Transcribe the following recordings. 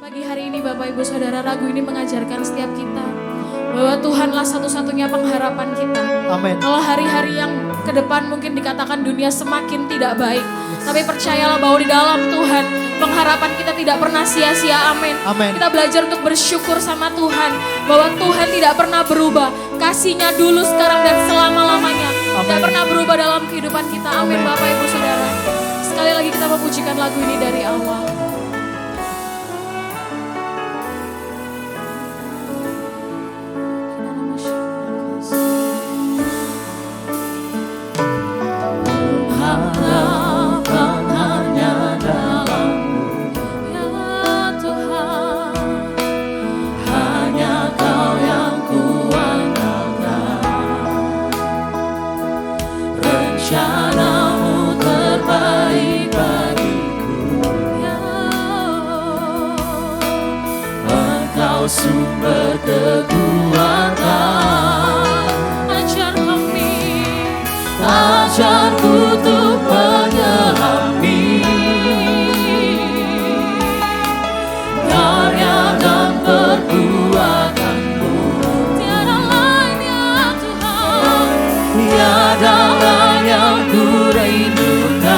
Pagi hari ini Bapak Ibu Saudara, lagu ini mengajarkan setiap kita bahwa Tuhanlah satu-satunya pengharapan kita. Amin. Kalau hari-hari yang ke depan mungkin dikatakan dunia semakin tidak baik, tapi percayalah bahwa di dalam Tuhan pengharapan kita tidak pernah sia-sia. Amin. Amin. Kita belajar untuk bersyukur sama Tuhan bahwa Tuhan tidak pernah berubah. Kasih-Nya dulu, sekarang dan selama-lamanya tidak pernah berubah dalam kehidupan kita. Amin. Bapak Ibu Saudara, sekali lagi kita memujikan lagu ini dari awal. Sumber kekuatan, ajarku untuk menyelami karya dan perbuatanmu. Tiada lain ya Tuhan, tiada lain yang ku rindukan,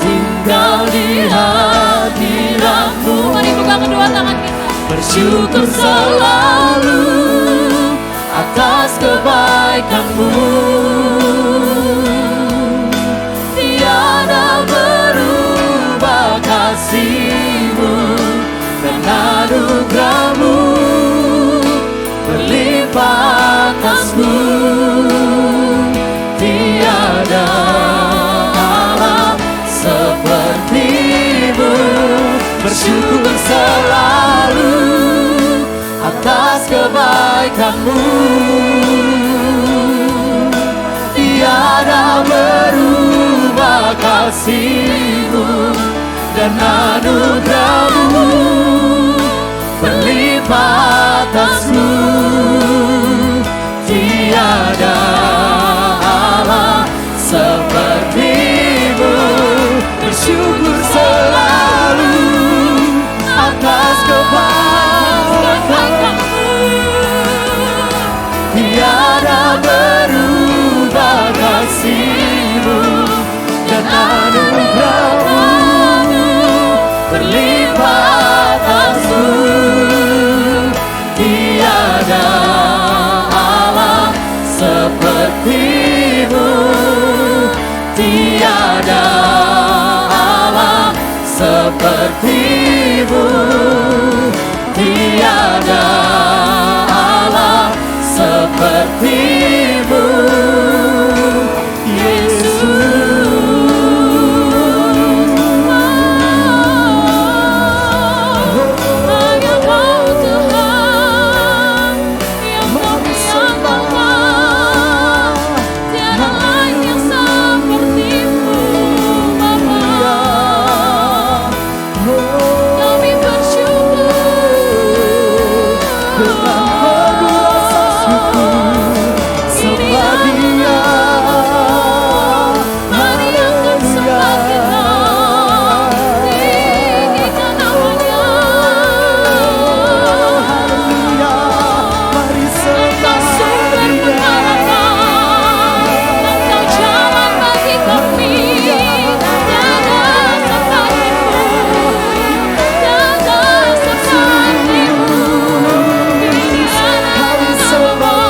tinggal di hadiratmu. Mari buka kedua tangan kita. Bersyukur selalu atas kebaikanmu, tiada berubah kasihmu dan anugerahmu berlimpah atasku. Tiada Allah sepertimu. Bersyukur selalu atas kebaikanmu, tiada berubah kasihmu dan anugerahmu berlimpah atasku. Tiada Allah sepertimu. Bersyukur selalu atas kebaikanmu, tiada berubah kasihmu dan anugerahmu berlimpah atasku. Tiada Allah sepertimu, tiada Allah sepertimu, tiada Allah sepertimu, Yesus. Hanya Kau Tuhan yang kami sembah, tiada lain yang seperti-Mu Bapa. Kami bersyukur dengan berdoa syukur sembah Dia. Mari angkat sembah kita, tinggikan namanya. Mari Engkau sumber pengharapan, Engkau jalan bagi kami. Tiada seperti-Mu, tiada seperti-Mu. Tiada sembah,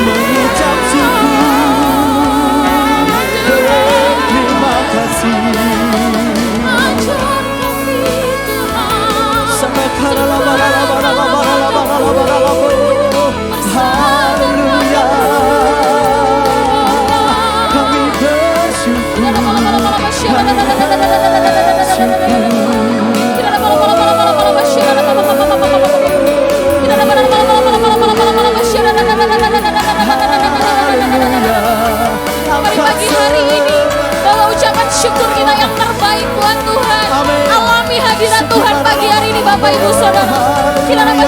mengucap syukur dan terima kasih. Haleluya, kami bersyukur, kami Mari pagi hari ini bawa ucapan hadirat Tuhan pagi hari ini Bapak Ibu Saudara. Kita nama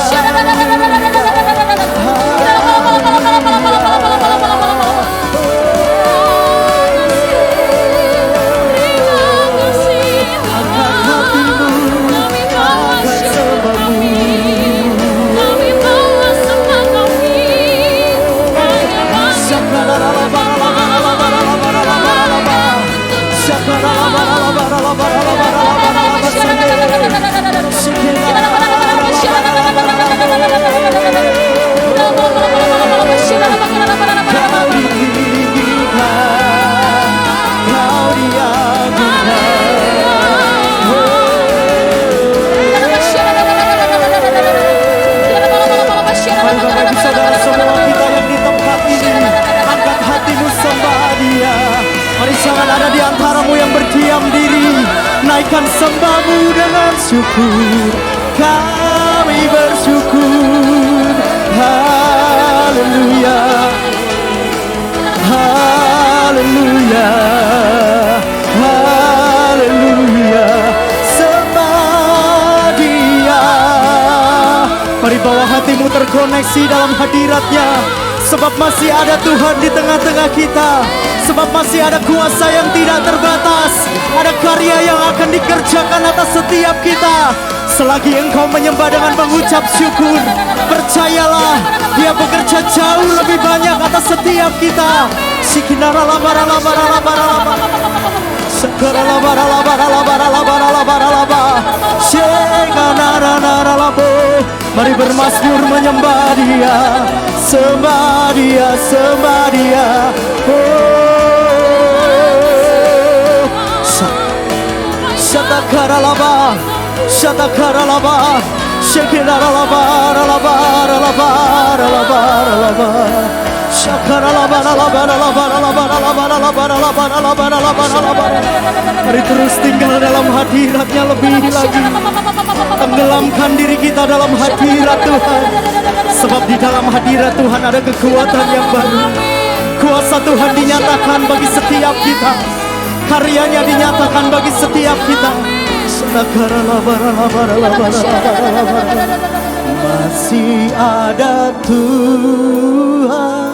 naikkan sembahmu dengan syukur, kami bersyukur. Haleluya, haleluya, haleluya. Sembah Dia. Mari bawa hatimu terkoneksi dalam hadirat-Nya, sebab masih ada Tuhan di tengah-tengah kita. Sebab masih ada kuasa yang tidak terbatas. Ada karya yang akan dikerjakan atas setiap kita. Selagi engkau menyembah dengan mengucap syukur, percayalah Dia bekerja jauh lebih banyak atas setiap kita. Mari bermazmur menyembah Dia, sembah Dia, sembah Dia. Shatakaralaba, shatakaralaba, shekinaralaba, ralaba, ralaba, ralaba, ralaba. Shakaralaba, ralaba, ralaba, ralaba, ralaba, ralaba, ralaba, ralaba, ralaba, ralaba. Mari terus tinggal dalam hadirat-Nya lebih lagi. Tenggelamkan diri kita dalam hadirat Tuhan. Sebab di dalam hadirat Tuhan ada kekuatan yang baru. Kuasa Tuhan dinyatakan bagi setiap kita. Karyanya dinyatakan bagi setiap kita. Masih ada Tuhan,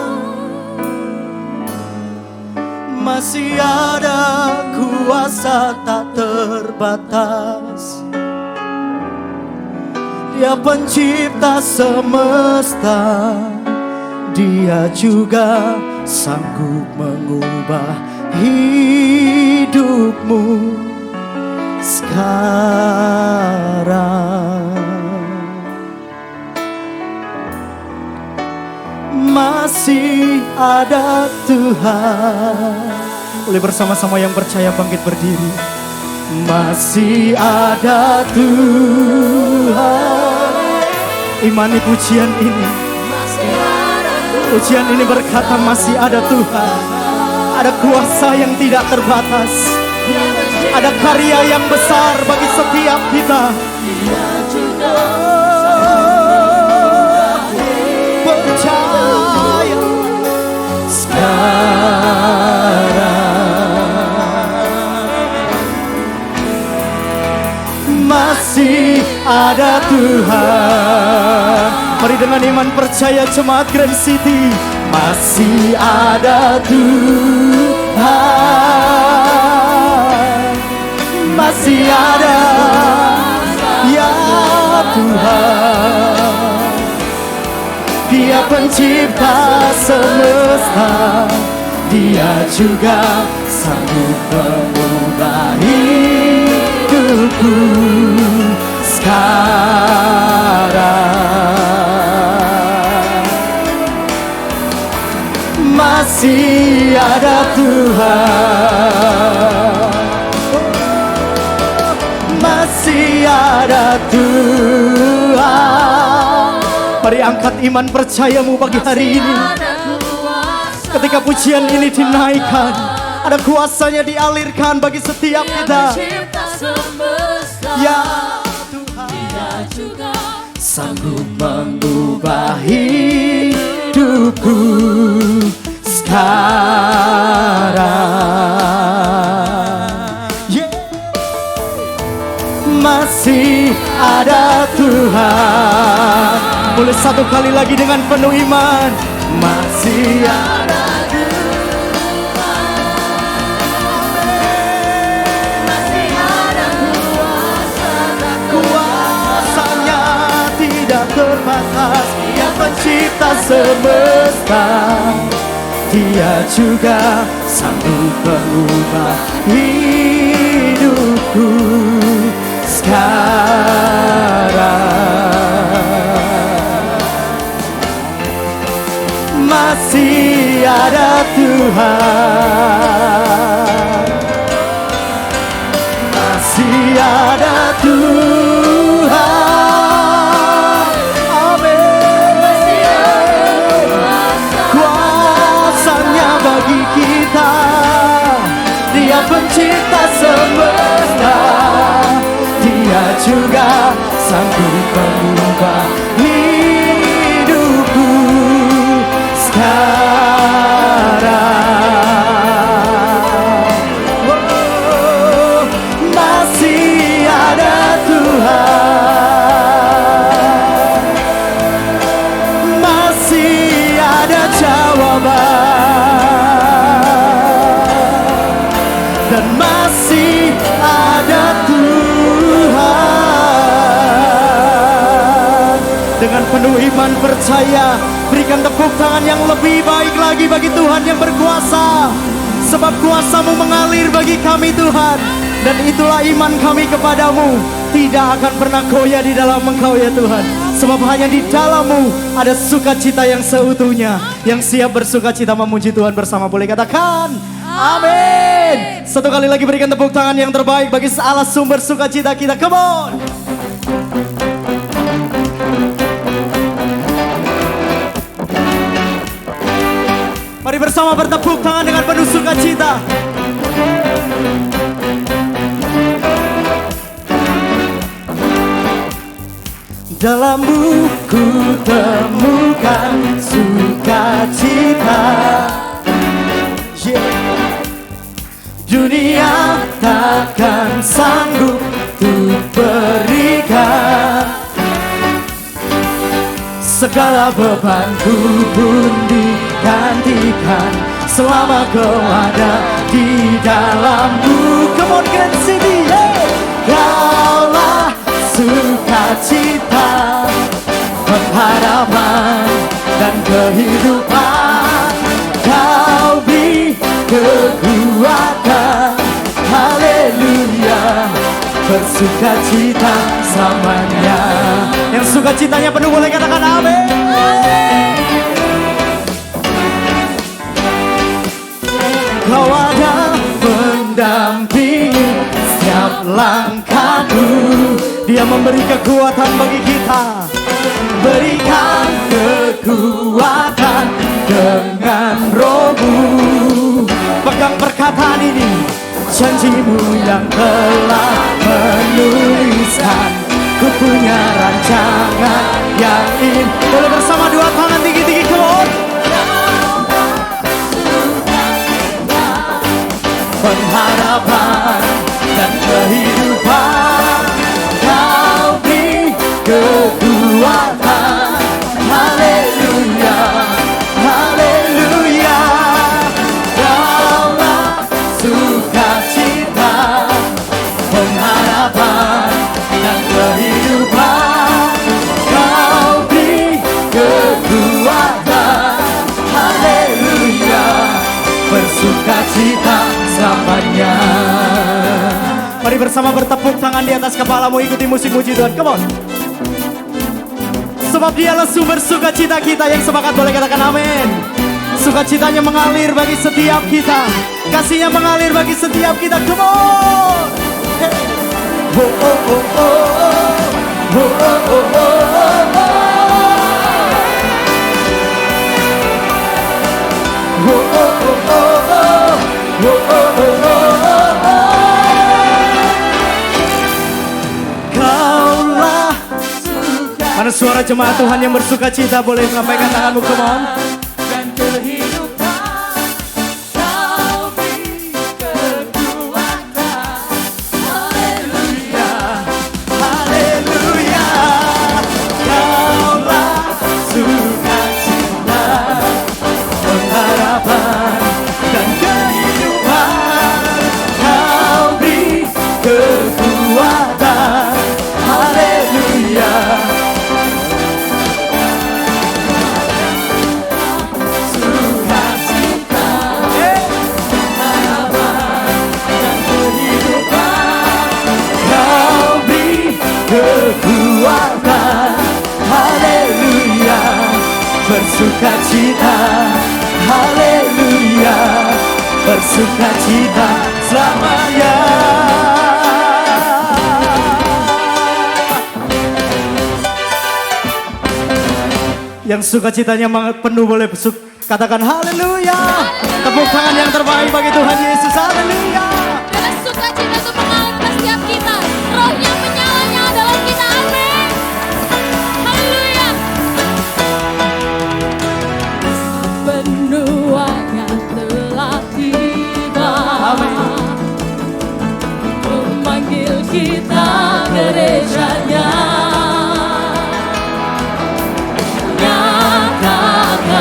masih ada kuasa tak terbatas. Dia pencipta semesta, Dia juga sanggup mengubah hidupmu sekarang. Masih ada Tuhan. Boleh bersama-sama yang percaya bangkit berdiri. Masih ada Tuhan. Imani pujian ini. Pujian ini berkata masih ada Tuhan. Ada kuasa yang tidak terbatas. Ada karya yang besar bagi setiap kita. Percaya sekarang masih ada Tuhan. Mari dengan iman percaya jemaat Grand City. Masih ada Tuhan, masih ada ya Tuhan. Dia pencipta semesta, Dia juga sanggup mengubah hidupku sekarang. Masih ada Tuhan, masih ada Tuhan. Mari angkat iman percayamu pagi hari ini. Ketika pujian ini dinaikkan, ada kuasanya dialirkan bagi setiap kita. Ya Tuhan, sanggup mengubah hidupku sekarang. Yeah. Masih ada Tuhan. Boleh satu kali lagi dengan penuh iman. Masih ada kuasanya tidak terbatas. Dia pencipta semesta, Dia juga sanggup mengubah hidupku sekarang. Masih ada Tuhan, masih ada Tuhan. Amin. Kuasanya bagi kita, Dia pencipta semesta, Dia juga sanggup mengubah hidupku sekarang. Oh, masih ada Tuhan, masih ada jawaban, dan masih ada Tuhan. Dengan penuh iman percaya, berikan tepuk tangan yang lebih baik lagi bagi Tuhan yang berkuasa. Sebab kuasa-Mu mengalir bagi kami Tuhan, dan itulah iman kami kepadamu. Tidak akan pernah goyah di dalam Engkau ya Tuhan. Sebab hanya di dalam-Mu ada sukacita yang seutuhnya, yang siap bersukacita memuji Tuhan bersama. Boleh katakan amin. Satu kali lagi berikan tepuk tangan yang terbaik bagi Allah sumber sukacita kita. Come on. Mari bersama bertepuk tangan dengan penuh sukacita. Dalam-Mu ku temukan sukacita. Dunia takkan sanggup untuk berikan. Segala bebanku pun digantikan selama Kau ada di dalam-Mu. Come on, Grand City, yeah. Kaulah sukacita, pengharapan dan kehidupan. Kau beri kekuatan, haleluya, bersukacita selamanya. Yang sukacitanya penuh boleh katakan amin. Kau ada mendampingi setiap langkahku. Dia memberi kekuatan bagi kita. Berikan kekuatan dengan Roh-Mu. Pegang perkataan ini, janji-Mu yang telah menuliskan. Ku punya rancangan yang indah. Boleh bersama dua tangan tinggi-tinggi, come on. Pengharapan dan kehidupan. Kau beri kekuatan, haleluya, haleluya. Kaulah sukacita, pengharapan dan kehidupan. Kau beri kekuatan, haleluya, bersukacita selamanya. Mari bersama bertepuk tangan di atas kepalamu, ikuti musik muji Tuhan. Come on. Sebab Dialah sumber sukacita kita. Yang sepakat boleh katakan amin. Sukacitanya mengalir bagi setiap kita, kasihnya mengalir bagi setiap kita. Come on. Hey. Oh, oh, oh, oh, oh. Oh, oh, oh, oh, oh. Oh, oh, oh, oh, oh. Oh, oh, oh, oh, oh. Kaulah sukacita. Mana suara jemaat Tuhan yang bersukacita? Boleh sampaikan tanganmu, come on. Dan kehidupan, Kau beri kekuatan. Haleluya, haleluya. sukacita selamanya. Yang sukacitanya penuh boleh katakan haleluya. Tepuk tangan yang terbaik bagi Tuhan Yesus. Haleluya. Dan sukacita itu mengalir ke setiap kita. Rohnya menyala dalam kita. Amin. Haleluya. Benua yang telah tiba. Amin. Memanggil kita gerejanya. Nyatakan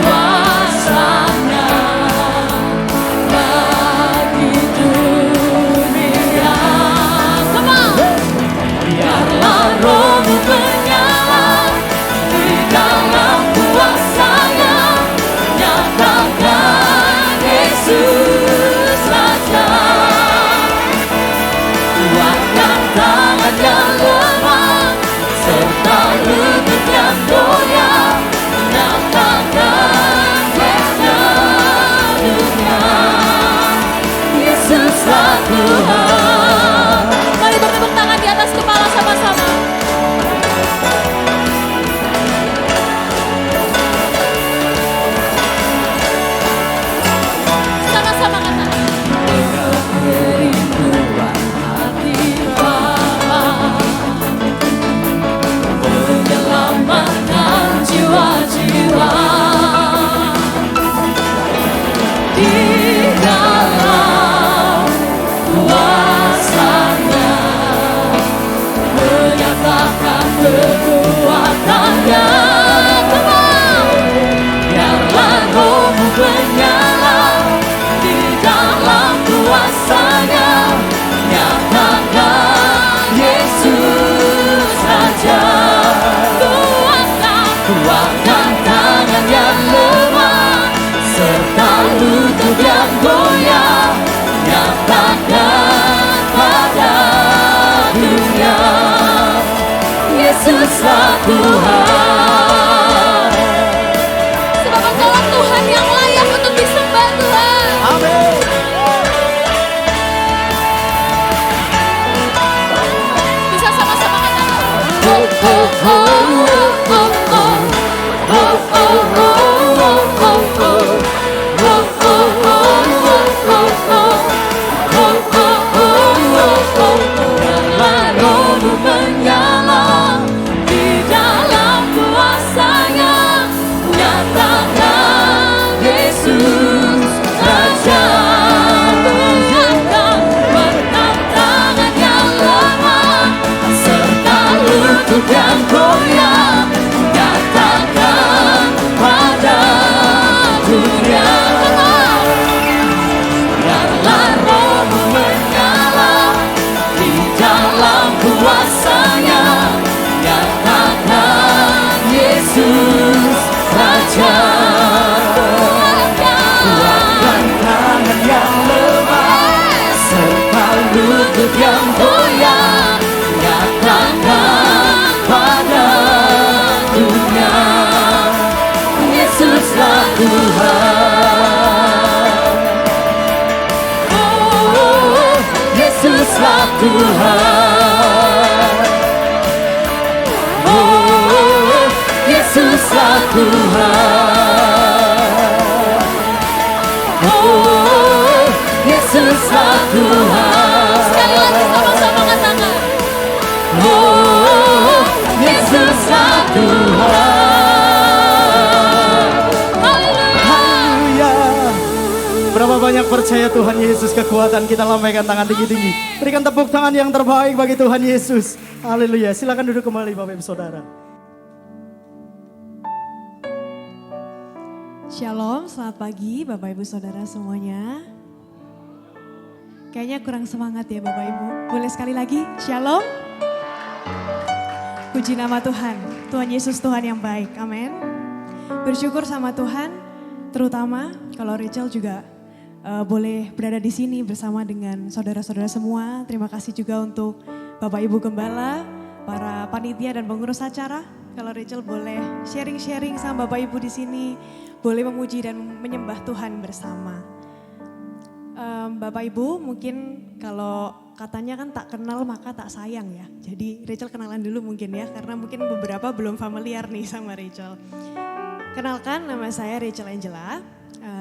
kuasanya bagi dunia. Come on. Biarlah rohmu menyala di dalam kuasanya. Nyatakan Yesus Raja. Kuatkan tangan yang lemah serta lutut yang goyah. Nyatakan kuasa dunia. Yesuslah Tuhan. Mari bertepuk tangan di atas kepala sama-sama. Sama-sama katakan. Kerinduan hati Bapa menyelamatkan jiwa-jiwa di dalam kuasanya, menyatakan kekuatannya. Biarlah rohmu menyala di dalam kuasanya. Nyatakan Yesus Raja. Kuatkan tangan yang lemah serta lutut yang goyah. Nyatakan pada dunia Yesuslah Tuhan. Sebab Engkaulah Tuhan yang layak untuk disembah Tuhan. Amin. Bisa sama-sama katakan. Oh, oh, oh, oh, oh, oh. Oh, oh, oh, oh, oh, oh. Oh, oh, oh, oh, oh, oh. Oh, oh, oh, oh, oh. Biarlah rohmu menyala di dalam kuasanya. Nyatakan Yesus Raja. Kuatkan tangan yang lemah serta lutut yang goyah. Nyatakan pada dunia. Biarlah rohmu menyala di dalam kuasanya. Nyatakan Yesus Raja. Kuatkan tangan yang lemah serta lutut yang Goyah. Nyatakan pada dunia Yesuslah Tuhan. Oh, Yesuslah Tuhan. Oh, Yesuslah Tuhan. Oh, Yesuslah Tuhan. Sekali lagi sama-sama katakan. Oh, Yesuslah Tuhan. Haleluya. Berapa banyak percaya Tuhan Yesus kekuatan, kita lambaikan tangan tinggi-tinggi. Berikan tepuk tangan yang terbaik bagi Tuhan Yesus. Haleluya. Silakan duduk kembali Bapak Ibu Saudara. Shalom, selamat pagi Bapak Ibu Saudara semuanya. Kayaknya kurang semangat ya Bapak Ibu. Boleh sekali lagi, Shalom. Puji nama Tuhan, Tuhan Yesus Tuhan yang baik, amin. Bersyukur sama Tuhan, terutama kalau Rachel juga boleh berada di sini bersama dengan saudara-saudara semua. Terima kasih juga untuk Bapak Ibu Gembala, para panitia dan pengurus acara. kalau Rachel boleh sharing-sharing sama Bapak Ibu di sini, boleh memuji dan menyembah Tuhan bersama. Bapak Ibu mungkin kalau katanya kan tak kenal maka tak sayang ya. Jadi Rachel kenalan dulu mungkin ya, karena mungkin beberapa belum familiar nih sama Rachel. Kenalkan, nama saya Rachel Angela.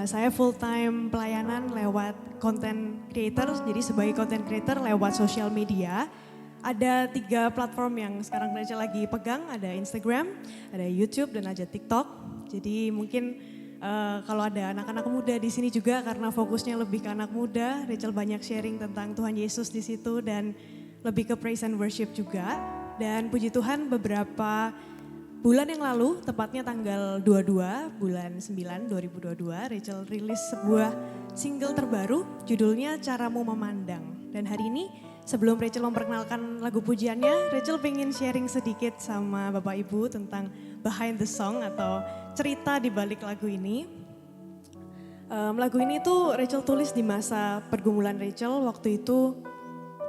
Saya full time pelayanan lewat content creator, jadi sebagai content creator lewat social media. Ada 3 platform yang sekarang Rachel lagi pegang, ada Instagram, ada YouTube dan ada TikTok. Jadi mungkin kalau ada anak-anak muda di sini juga, karena fokusnya lebih ke anak muda, Rachel banyak sharing tentang Tuhan Yesus di situ dan lebih ke praise and worship juga. Dan puji Tuhan beberapa bulan yang lalu, tepatnya tanggal 22 bulan 9 2022, Rachel rilis sebuah single terbaru judulnya Caramu Memandang. Dan hari ini sebelum Rachel memperkenalkan lagu pujiannya, Rachel pengen sharing sedikit sama Bapak Ibu tentang behind the song atau cerita di balik lagu ini. Lagu ini tuh Rachel tulis di masa pergumulan Rachel waktu itu,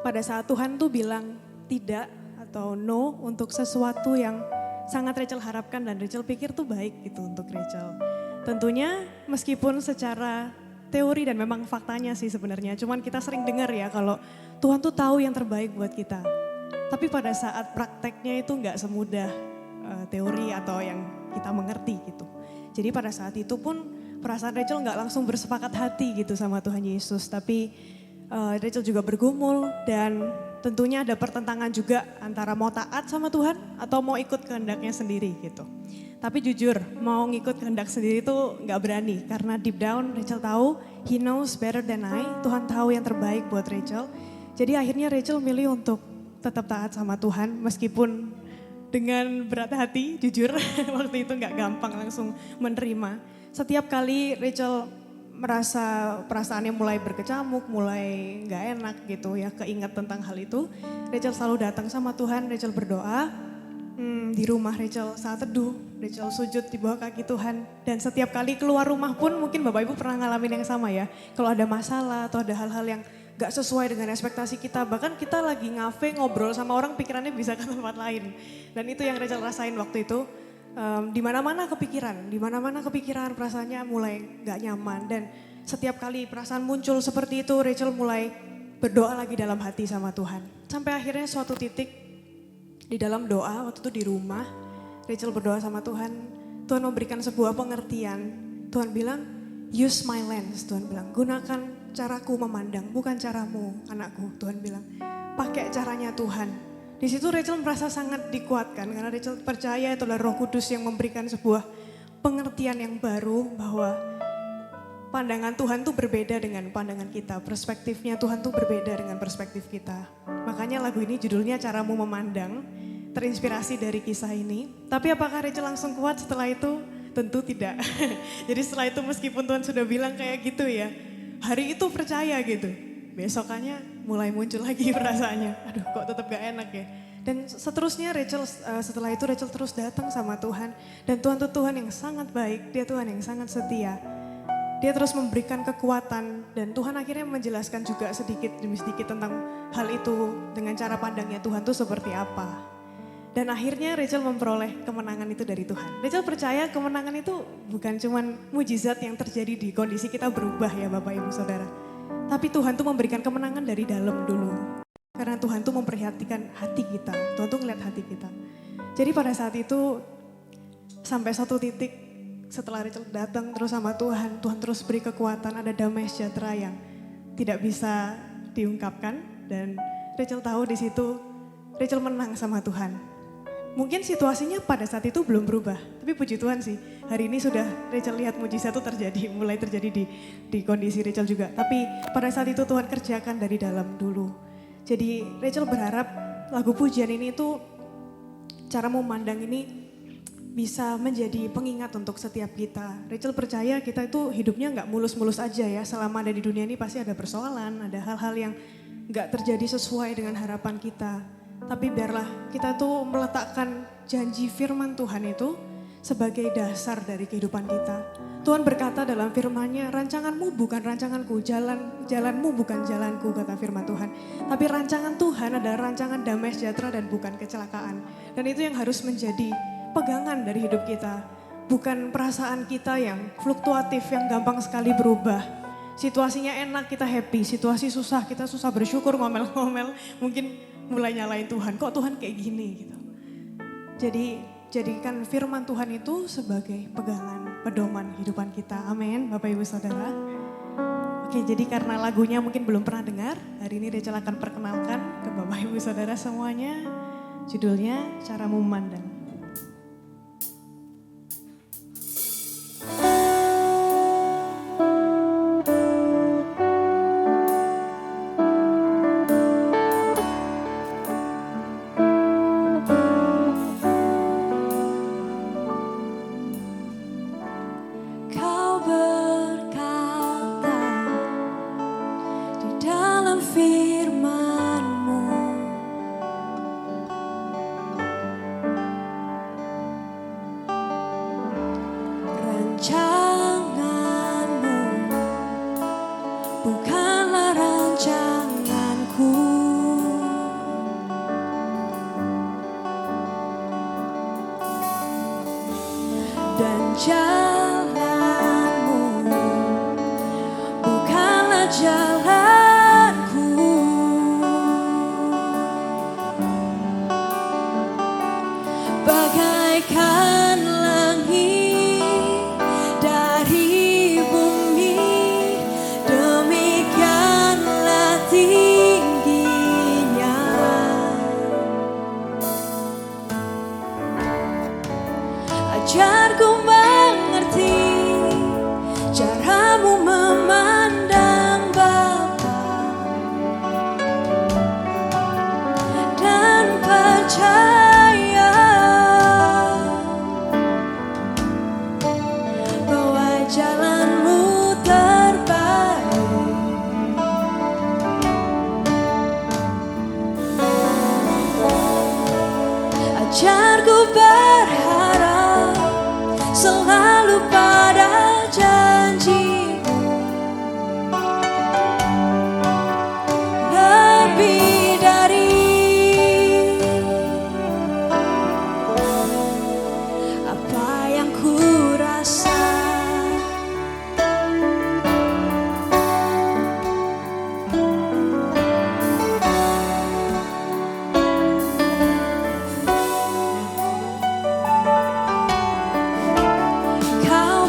pada saat Tuhan tuh bilang tidak atau no untuk sesuatu yang sangat Rachel harapkan dan Rachel pikir tuh baik gitu untuk Rachel. Tentunya meskipun secara teori dan memang faktanya sih sebenarnya, cuman kita sering dengar ya kalau Tuhan tuh tahu yang terbaik buat kita. Tapi pada saat prakteknya itu nggak semudah teori atau yang kita mengerti gitu. Jadi pada saat itu pun perasaan Rachel nggak langsung bersepakat hati gitu sama Tuhan Yesus. Tapi Rachel juga bergumul dan tentunya ada pertentangan juga antara mau taat sama Tuhan atau mau ikut kehendaknya sendiri gitu. Tapi jujur mau ngikut kehendak sendiri itu nggak berani karena deep down Rachel tahu He knows better than I. Tuhan tahu yang terbaik buat Rachel. Jadi akhirnya Rachel milih untuk tetap taat sama Tuhan meskipun dengan berat hati, jujur waktu itu nggak gampang langsung menerima. Setiap kali Rachel merasa perasaannya mulai berkecamuk, mulai nggak enak gitu ya, keinget tentang hal itu, Rachel selalu datang sama Tuhan, Rachel berdoa, di rumah Rachel saat teduh, Rachel sujud di bawah kaki Tuhan. Dan setiap kali keluar rumah pun mungkin Bapak Ibu pernah ngalamin yang sama ya, kalau ada masalah atau ada hal-hal yang gak sesuai dengan ekspektasi kita, bahkan kita lagi ngafe ngobrol sama orang pikirannya bisa ke tempat lain. Dan itu yang Rachel rasain waktu itu. Di mana-mana kepikiran, perasaannya mulai gak nyaman. Dan setiap kali perasaan muncul seperti itu, Rachel mulai berdoa lagi dalam hati sama Tuhan. Sampai akhirnya suatu titik di dalam doa, waktu itu di rumah, Rachel berdoa sama Tuhan. Tuhan memberikan sebuah pengertian. Tuhan bilang, use my lens. Tuhan bilang, gunakan caraku memandang, bukan caramu anakku. Tuhan bilang, pakai caranya Tuhan. Di situ Rachel merasa sangat dikuatkan karena Rachel percaya itu adalah Roh Kudus yang memberikan sebuah pengertian yang baru bahwa pandangan Tuhan tuh berbeda dengan pandangan kita. Perspektifnya Tuhan tuh berbeda dengan perspektif kita. Makanya lagu ini judulnya Caramu Memandang, terinspirasi dari kisah ini. Tapi apakah Rachel langsung kuat setelah itu? Tentu tidak. Jadi setelah itu meskipun Tuhan sudah bilang kayak gitu ya, hari itu percaya gitu. Besokannya mulai muncul lagi perasaannya, aduh kok tetap gak enak ya. Dan seterusnya Rachel, setelah itu Rachel terus datang sama Tuhan. Dan Tuhan itu Tuhan yang sangat baik, dia Tuhan yang sangat setia. Dia terus memberikan kekuatan dan Tuhan akhirnya menjelaskan juga sedikit demi sedikit tentang hal itu dengan cara pandangnya Tuhan itu seperti apa. Dan akhirnya Rachel memperoleh kemenangan itu dari Tuhan. Rachel percaya kemenangan itu bukan cuman mujizat yang terjadi di kondisi kita berubah ya Bapak Ibu Saudara. Tapi Tuhan tuh memberikan kemenangan dari dalam dulu. Karena Tuhan tuh memperhatikan hati kita. Tuhan tuh ngeliat hati kita. Jadi pada saat itu sampai satu titik setelah Rachel datang terus sama Tuhan. Tuhan terus beri kekuatan, ada damai sejahtera yang tidak bisa diungkapkan. Dan Rachel tahu di situ Rachel menang sama Tuhan. Mungkin situasinya pada saat itu belum berubah, tapi puji Tuhan sih hari ini sudah Rachel lihat mujizat itu terjadi, mulai terjadi di kondisi Rachel juga. Tapi pada saat itu Tuhan kerjakan dari dalam dulu. Jadi Rachel berharap lagu pujian ini tuh, cara memandang ini bisa menjadi pengingat untuk setiap kita. Rachel percaya kita itu hidupnya nggak mulus-mulus aja ya, selama ada di dunia ini pasti ada persoalan, ada hal-hal yang nggak terjadi sesuai dengan harapan kita. Tapi biarlah kita tuh meletakkan janji firman Tuhan itu sebagai dasar dari kehidupan kita. Tuhan berkata dalam firman-Nya, rancanganmu bukan rancanganku, jalanmu bukan jalanku, kata firman Tuhan. Tapi rancangan Tuhan adalah rancangan damai sejahtera dan bukan kecelakaan. Dan itu yang harus menjadi pegangan dari hidup kita. Bukan perasaan kita yang fluktuatif, yang gampang sekali berubah. Situasinya enak kita happy, situasi susah kita susah bersyukur, ngomel-ngomel. Mungkin mulai nyalain Tuhan, kok Tuhan kayak gini gitu. Jadi jadikan firman Tuhan itu sebagai pegangan, pedoman kehidupan kita. Amin, Bapak Ibu Saudara. Oke, jadi karena lagunya mungkin belum pernah dengar, hari ini Rachel akan perkenalkan ke Bapak Ibu Saudara semuanya. Judulnya Caramu Memandang. Kau berkata di dalam firman-Mu, rancangan-Mu bukanlah rancanganku. Dan jalanmu bukanlah jalanku. Bagaikan langit dari bumi, demikianlah tingginya. Ajarku mengerti caramu memandang Bapa, dan percaya bahwa jalanmu terbaik. Ajarku berharap selalu pada janji-Mu, lebih dari apa yang ku rasa. Kau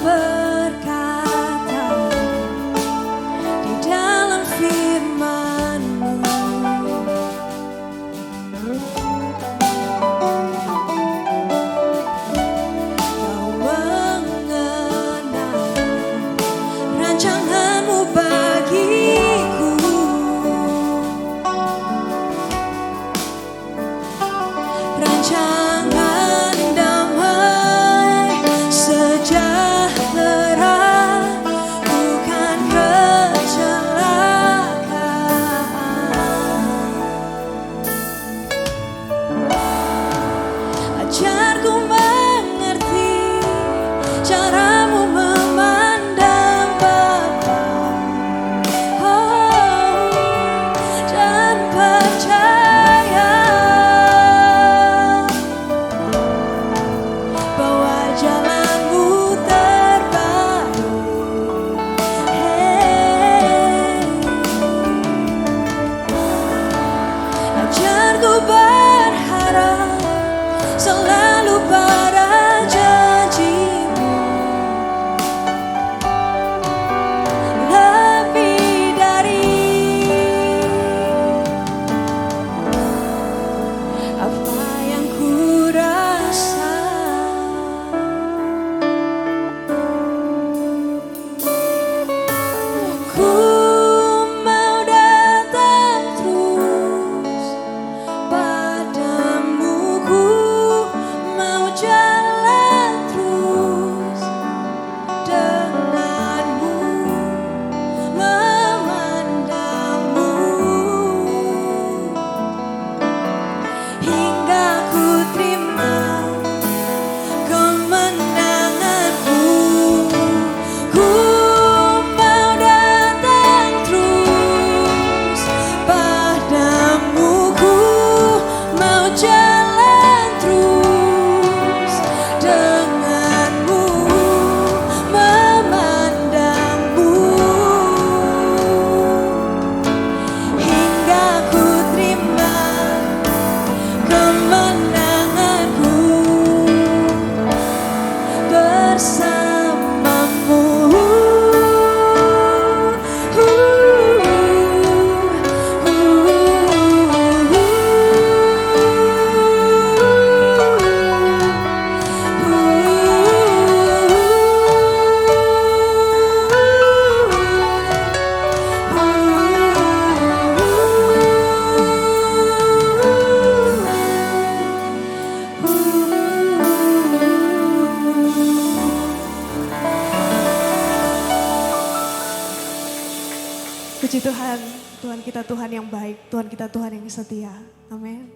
Tuhan. Tuhan kita Tuhan yang baik, Tuhan kita Tuhan yang setia. Amin.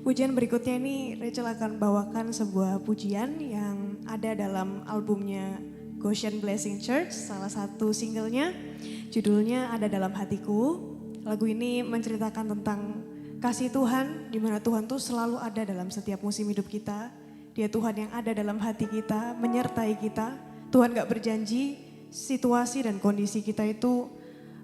Pujian berikutnya ini Rachel akan bawakan sebuah pujian yang ada dalam albumnya Goshen Blessing Church, salah satu singlenya, judulnya Ada Dalam Hatiku. Lagu ini menceritakan tentang kasih Tuhan, di mana Tuhan tuh selalu ada dalam setiap musim hidup kita. Dia Tuhan yang ada dalam hati kita, menyertai kita. Tuhan gak berjanji situasi dan kondisi kita itu,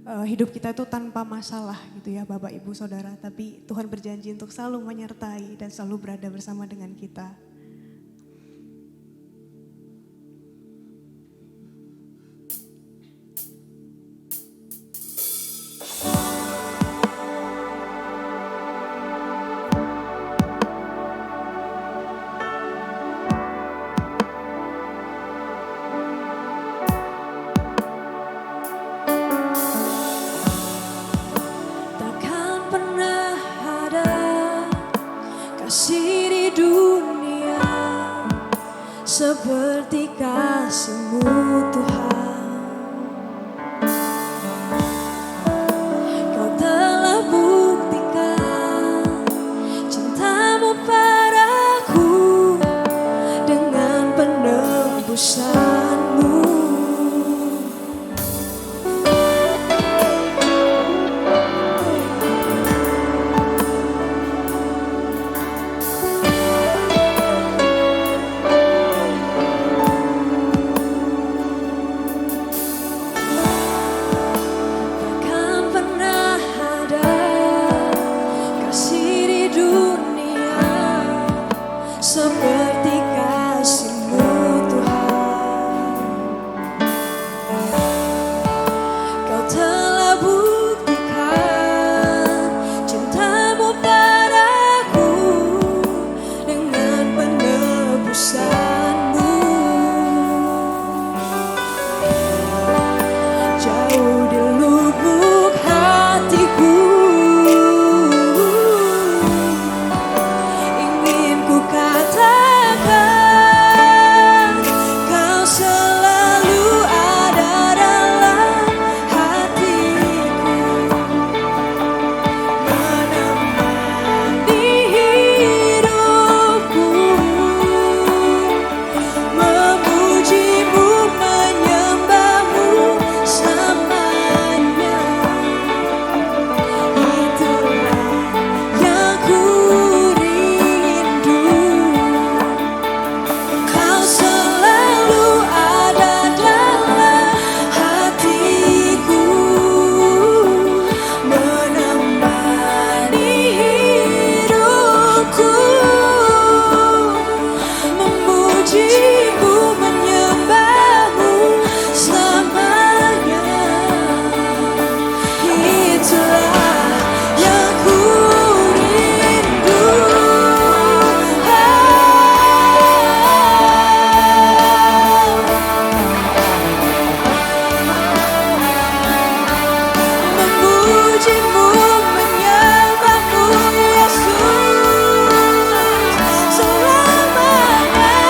hidup kita itu tanpa masalah gitu ya Bapak Ibu Saudara. Tapi Tuhan berjanji untuk selalu menyertai dan selalu berada bersama dengan kita. Takkan pernah ada kasih di dunia seperti kasih-Mu Tuhan. Kau telah buktikan cinta-Mu padaku dengan penebusan-Mu. Takkan pernah ada kasih di dunia seperti kasih-Mu Tuhan. Kau telah buktikan cinta-Mu padaku dengan penebusan-Mu. Jauh di lubuk hatiku ingin ku katakan, Kau selalu ada dalam hatiku, menemani hidupku, memuji-Mu, menyembah-Mu selamanya. Itulah yang ku rindu. Kau selalu ada dalam hatiku, menemani hidupku, memuji-Mu, menyembah-Mu selamanya. Itulah yang ku rindu. Memuji-Mu, menyembah-Mu, Yesus, selamanya.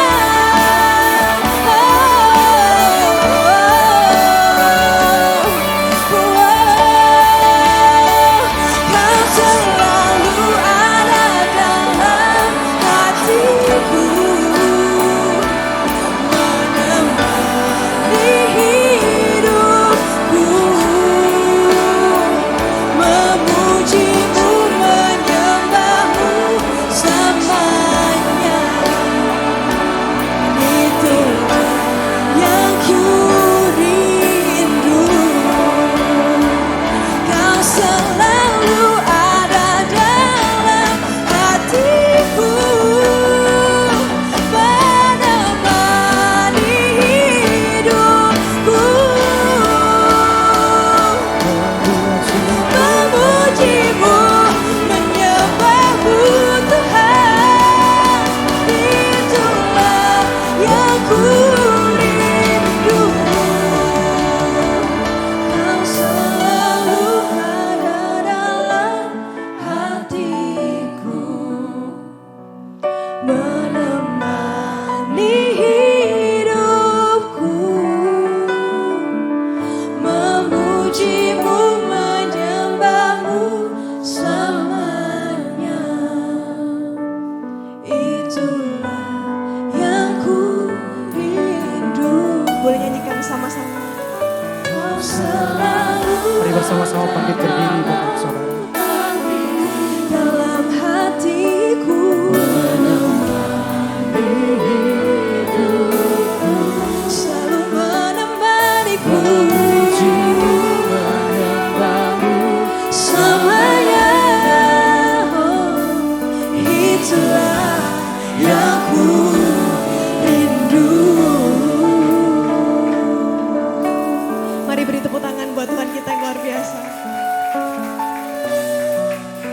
Kau selalu ada dalam hatiku, menemani hidupku, memuji-Mu, menyembah-Mu selamanya. Itulah yang ku rindu. Kau selalu ada dalam hatiku, menemani hidupku, memuji-Mu, menyembah-Mu Tuhan. Itulah yang ku rindu. Kau selalu ada dalam hatiku, menemani hidupku, memuji-Mu, bersama bangkit berdiri Bapak Saudara. dalam hatiku selalu menemaniku selamanya. Oh, itulah yang ku rindu. Mari beri tepuk tangan buat Tuhan kita yang luar biasa.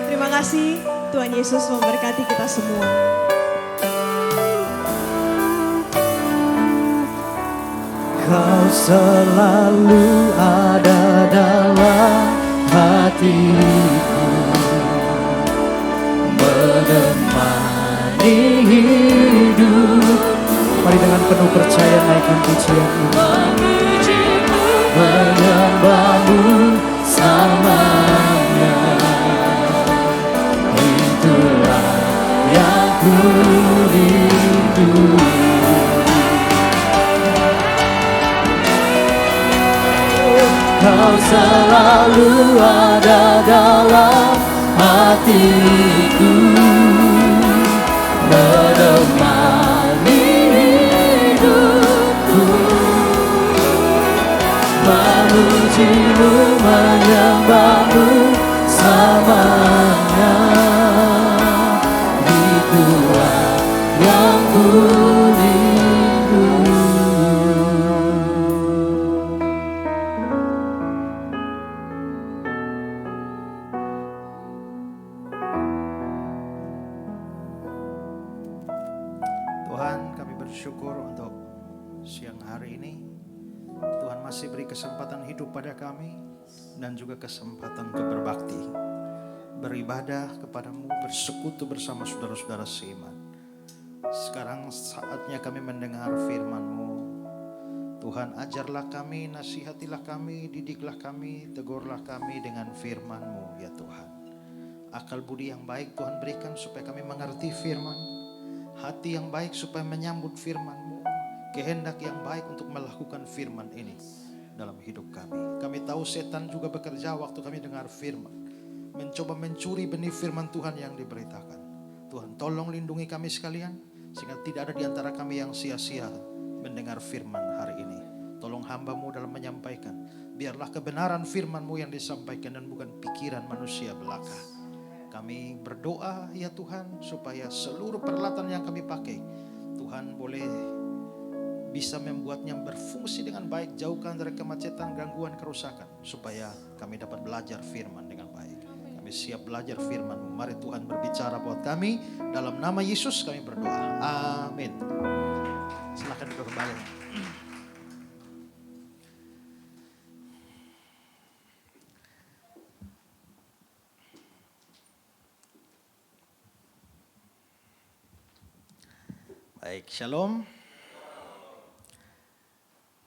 Terima kasih Tuhan Yesus memberkati kita semua. Kau selalu ada dalam hatiku, menemani hidup. Mari dengan penuh percaya naikkan pujian ini. Menyembahmu selamanya, itulah yang ku rindu. Kau selalu ada dalam hatiku, menemani hidupku, memujimu, menyembahmu selamanya. Itulah yang ku rindu. Tuhan, kami bersyukur untuk siang hari ini. Tuhan masih beri kesempatan hidup pada kami dan juga kesempatan untuk berbakti, beribadah kepadamu, bersekutu bersama saudara-saudara seiman. Sekarang saatnya kami mendengar firman-Mu. Tuhan, ajarlah kami, nasihatilah kami, didiklah kami, tegurlah kami dengan firman-Mu ya Tuhan. Akal budi yang baik Tuhan berikan supaya kami mengerti firman, hati yang baik supaya menyambut firman-Mu, kehendak yang baik untuk melakukan firman ini dalam hidup kami. Kami tahu setan juga bekerja waktu kami dengar firman, mencoba mencuri benih firman Tuhan yang diberitakan. Tuhan, tolong lindungi kami sekalian, sehingga tidak ada di antara kami yang sia-sia mendengar firman hari ini. Tolong hamba-Mu dalam menyampaikan, biarlah kebenaran firman-Mu yang disampaikan dan bukan pikiran manusia belaka. Kami berdoa ya Tuhan, supaya seluruh peralatan yang kami pakai, Tuhan boleh bisa membuatnya berfungsi dengan baik, jauhkan dari kemacetan, gangguan, kerusakan, supaya kami dapat belajar firman dengan baik. Kami siap belajar firman-Mu. Mari Tuhan berbicara buat kami, dalam nama Yesus kami berdoa, amin. Silakan duduk kembali. Baik, shalom.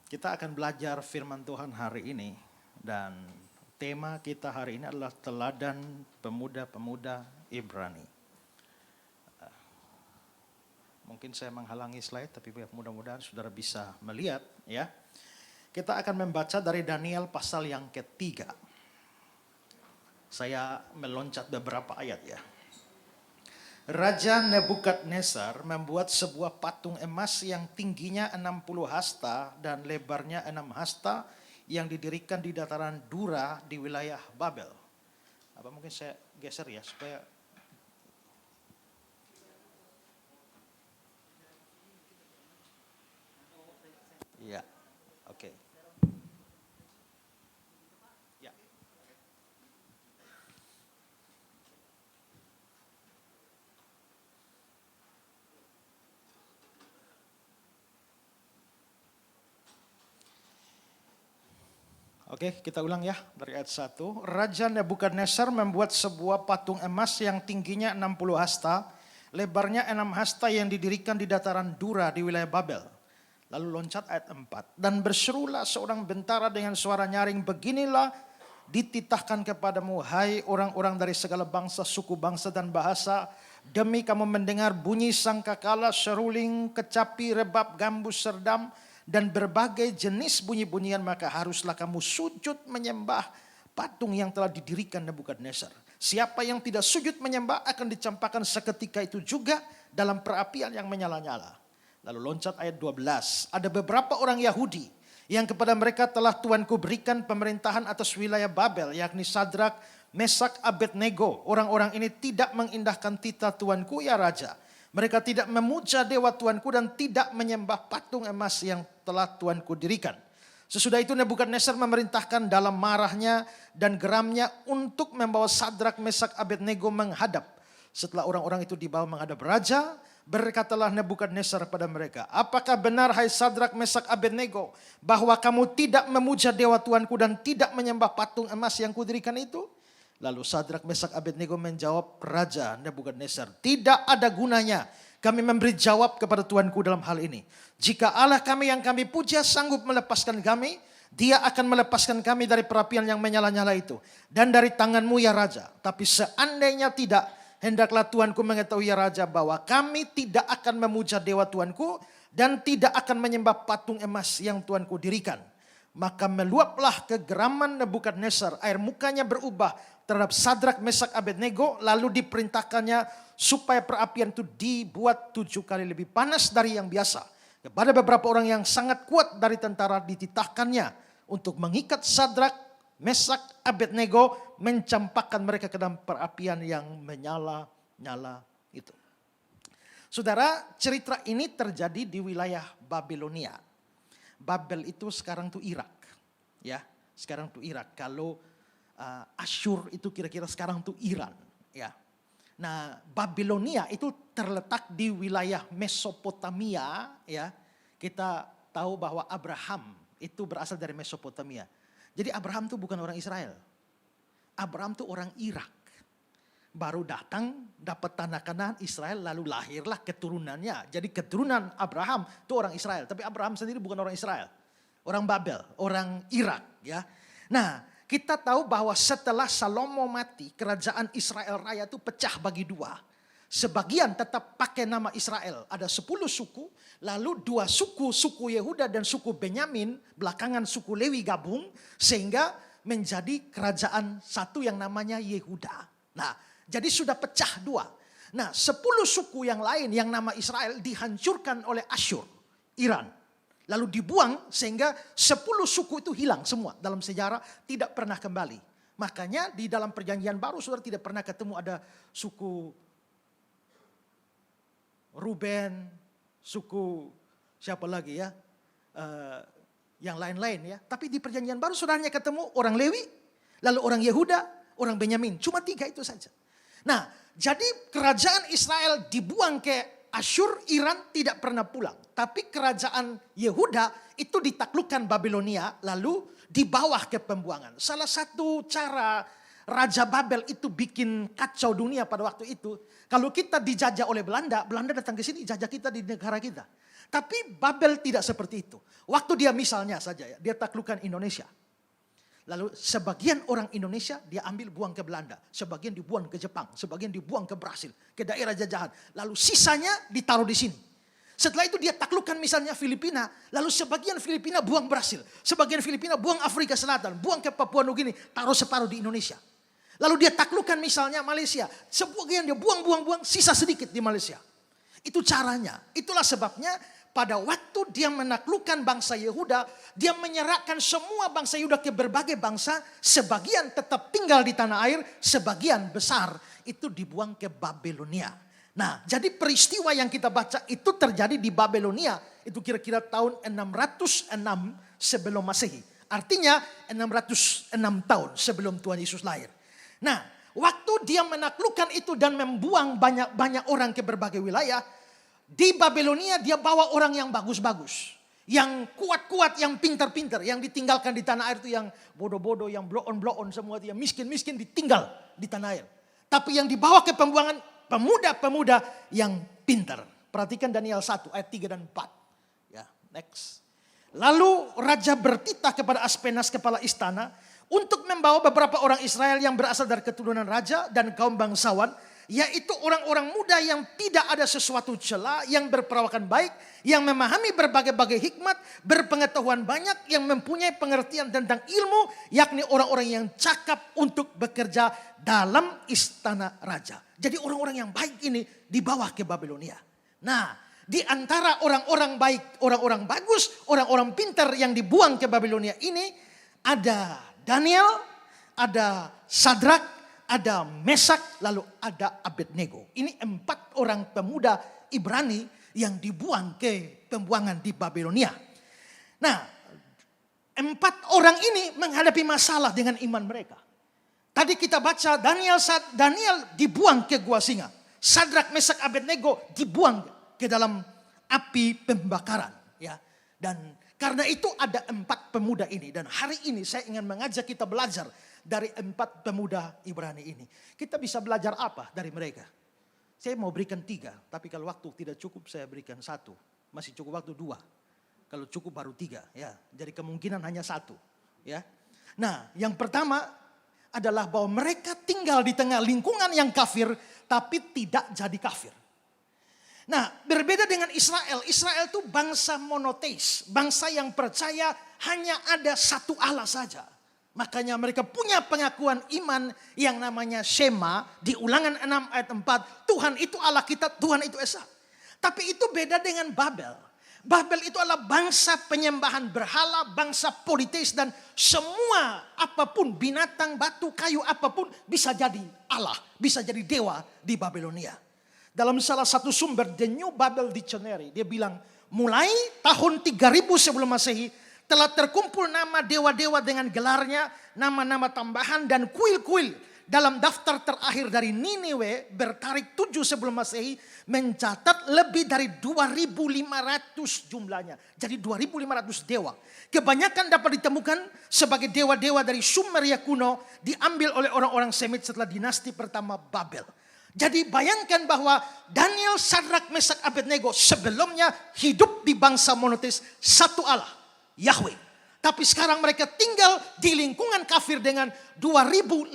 Kita akan belajar firman Tuhan hari ini, dan tema kita hari ini adalah teladan pemuda-pemuda Ibrani. Mungkin saya menghalangi slide, tapi mudah-mudahan saudara bisa melihat ya. Kita akan membaca dari Daniel pasal yang ketiga. Saya meloncat beberapa ayat ya. Raja Nebukadnezar membuat sebuah patung emas yang tingginya 60 hasta dan lebarnya 6 hasta yang didirikan di dataran Dura di wilayah Babel. Apa mungkin saya geser ya supaya ya, oke. Ya. Oke, kita ulang ya dari ayat 1. Raja Nebukadnezar membuat sebuah patung emas yang tingginya 60 hasta, lebarnya 6 hasta yang didirikan di dataran Dura di wilayah Babel. Lalu loncat ayat 4. Dan berserulah seorang bentara dengan suara nyaring, beginilah dititahkan kepadamu, hai orang-orang dari segala bangsa, suku, bangsa, dan bahasa, demi kamu mendengar bunyi sangkakala, seruling, kecapi, rebab, gambus, serdam, dan berbagai jenis bunyi-bunyian, maka haruslah kamu sujud menyembah patung yang telah didirikan Nebukadnezar. Siapa yang tidak sujud menyembah akan dicampakkan seketika itu juga dalam perapian yang menyala-nyala. Lalu loncat ayat 12. Ada beberapa orang Yahudi yang kepada mereka telah Tuanku berikan pemerintahan atas wilayah Babel, yakni Sadrak, Mesak, Abednego. Orang-orang ini tidak mengindahkan titah Tuanku ya Raja. Mereka tidak memuja dewa Tuanku dan tidak menyembah patung emas yang telah Tuanku dirikan. Sesudah itu Nebukadnezar memerintahkan dalam marahnya dan geramnya untuk membawa Sadrak, Mesak, Abednego menghadap. Setelah orang-orang itu dibawa menghadap raja, berkatalah Nebukadnezar pada mereka, apakah benar hai Sadrak, Mesak, Abednego bahwa kamu tidak memuja dewa Tuanku dan tidak menyembah patung emas yang kudirikan itu? Lalu Sadrak, Mesak, Abednego menjawab Raja Nebukadnezar, tidak ada gunanya kami memberi jawab kepada Tuanku dalam hal ini. Jika Allah kami yang kami puja sanggup melepaskan kami, Dia akan melepaskan kami dari perapian yang menyala-nyala itu dan dari tanganmu ya Raja. Tapi seandainya tidak, hendaklah Tuanku mengetahui ya Raja bahwa kami tidak akan memuja dewa Tuanku dan tidak akan menyembah patung emas yang Tuanku dirikan. Maka meluaplah kegeraman Nebukadnezar, air mukanya berubah terhadap Sadrak, Mesak, Abednego, lalu diperintahkannya supaya perapian itu dibuat 7 kali lebih panas dari yang biasa. Kepada beberapa orang yang sangat kuat dari tentara dititahkannya untuk mengikat Sadrak, Mesak, Abednego, mencampakkan mereka ke dalam perapian yang menyala-nyala itu. Saudara, cerita ini terjadi di wilayah Babilonia. Babel itu sekarang tuh Irak, ya. Sekarang tuh Irak. Kalau Asyur itu kira-kira sekarang tuh Iran, ya. Nah, Babilonia itu terletak di wilayah Mesopotamia, ya. Kita tahu bahwa Abraham itu berasal dari Mesopotamia. Jadi Abraham tuh bukan orang Israel. Abraham tuh orang Irak. Baru datang, dapat tanah Kanaan Israel, lalu lahirlah keturunannya. Jadi keturunan Abraham itu orang Israel. Tapi Abraham sendiri bukan orang Israel. Orang Babel, orang Irak, ya. Nah, kita tahu bahwa setelah Salomo mati, kerajaan Israel Raya itu pecah bagi 2. Sebagian tetap pakai nama Israel. Ada 10 suku, lalu 2 suku, suku Yehuda dan suku Benyamin, belakangan suku Lewi gabung, sehingga menjadi kerajaan satu yang namanya Yehuda. Nah, jadi sudah pecah 2. Nah, 10 suku yang lain yang nama Israel dihancurkan oleh Asyur, Iran. Lalu dibuang sehingga 10 suku itu hilang semua dalam sejarah, tidak pernah kembali. Makanya di dalam perjanjian baru saudara tidak pernah ketemu ada suku Ruben, suku siapa lagi ya, yang lain-lain ya. Tapi di perjanjian baru saudaranya ketemu orang Lewi, lalu orang Yehuda, orang Benyamin. Cuma 3 itu saja. Nah, jadi kerajaan Israel dibuang ke Asyur, Iran tidak pernah pulang. Tapi kerajaan Yehuda itu ditaklukkan Babilonia lalu dibawa ke pembuangan. Salah satu cara Raja Babel itu bikin kacau dunia pada waktu itu. Kalau kita dijajah oleh Belanda, Belanda datang ke sini jajah kita di negara kita. Tapi Babel tidak seperti itu. Waktu dia misalnya saja ya, dia taklukkan Indonesia. Lalu sebagian orang Indonesia dia ambil buang ke Belanda. Sebagian dibuang ke Jepang. Sebagian dibuang ke Brasil. Ke daerah jajahan. Lalu sisanya ditaruh di sini. Setelah itu dia taklukkan misalnya Filipina. Lalu sebagian Filipina buang Brasil. Sebagian Filipina buang Afrika Selatan. Buang ke Papua Nugini. Taruh separuh di Indonesia. Lalu dia taklukkan misalnya Malaysia. Sebagian dia buang. Sisa sedikit di Malaysia. Itu caranya. Itulah sebabnya pada waktu dia menaklukkan bangsa Yehuda, dia menyerahkan semua bangsa Yehuda ke berbagai bangsa, sebagian tetap tinggal di tanah air, sebagian besar itu dibuang ke Babilonia. Nah, jadi peristiwa yang kita baca itu terjadi di Babilonia, itu kira-kira tahun 606 sebelum Masehi. Artinya 606 tahun sebelum Tuhan Yesus lahir. Nah, waktu dia menaklukkan itu dan membuang banyak orang ke berbagai wilayah, di Babilonia dia bawa orang yang bagus-bagus. Yang kuat-kuat, yang pintar-pintar. Yang ditinggalkan di tanah air itu yang bodoh-bodoh, yang blow-on semua itu. Yang miskin-miskin ditinggal di tanah air. Tapi yang dibawa ke pembuangan pemuda-pemuda yang pintar. Perhatikan Daniel 1 ayat 3 dan 4. Ya, next. Lalu raja bertitah kepada Aspenas kepala istana untuk membawa beberapa orang Israel yang berasal dari keturunan raja dan kaum bangsawan yaitu orang-orang muda yang tidak ada sesuatu cela, yang berperawakan baik, yang memahami berbagai-bagai hikmat, berpengetahuan banyak, yang mempunyai pengertian tentang ilmu, yakni orang-orang yang cakap untuk bekerja dalam istana raja. Jadi orang-orang yang baik ini dibawa ke Babilonia. Nah, di antara orang-orang baik, orang-orang bagus, orang-orang pintar yang dibuang ke Babilonia ini ada Daniel, ada Sadrak, ada Mesak, lalu ada Abednego. Ini 4 orang pemuda Ibrani yang dibuang ke pembuangan di Babilonia. Nah, 4 orang ini menghadapi masalah dengan iman mereka. Tadi kita baca Daniel dibuang ke gua singa. Sadrak, Mesak, Abednego dibuang ke dalam api pembakaran. Ya. Dan karena itu ada 4 pemuda ini. Dan hari ini saya ingin mengajak kita belajar dari 4 pemuda Ibrani ini. Kita bisa belajar apa dari mereka? Saya mau berikan 3. Tapi kalau waktu tidak cukup saya berikan 1. Masih cukup waktu 2. Kalau cukup baru 3. Ya. Jadi kemungkinan hanya 1. Ya. Nah, yang pertama adalah bahwa mereka tinggal di tengah lingkungan yang kafir. Tapi tidak jadi kafir. Nah, berbeda dengan Israel. Israel itu bangsa monoteis. Bangsa yang percaya hanya ada satu Allah saja. Makanya mereka punya pengakuan iman yang namanya Shema. Di Ulangan 6 ayat 4. Tuhan itu Allah kita, Tuhan itu Esa. Tapi itu beda dengan Babel. Babel itu adalah bangsa penyembahan berhala, bangsa politis. Dan semua apapun, binatang, batu, kayu, apapun bisa jadi Allah. Bisa jadi dewa di Babilonia. Dalam salah satu sumber The New Bible Dictionary, dia bilang mulai tahun 3000 sebelum Masehi telah terkumpul nama dewa-dewa dengan gelarnya, nama-nama tambahan dan kuil-kuil dalam daftar terakhir dari Niniwe bertarik 7 sebelum Masehi mencatat lebih dari 2.500 jumlahnya. Jadi 2.500 dewa. Kebanyakan dapat ditemukan sebagai dewa-dewa dari Sumeria kuno diambil oleh orang-orang Semit setelah dinasti pertama Babel. Jadi bayangkan bahwa Daniel, Sadrak, Mesak, Abednego sebelumnya hidup di bangsa monoteis satu Allah, Yahweh. Tapi sekarang mereka tinggal di lingkungan kafir dengan 2.500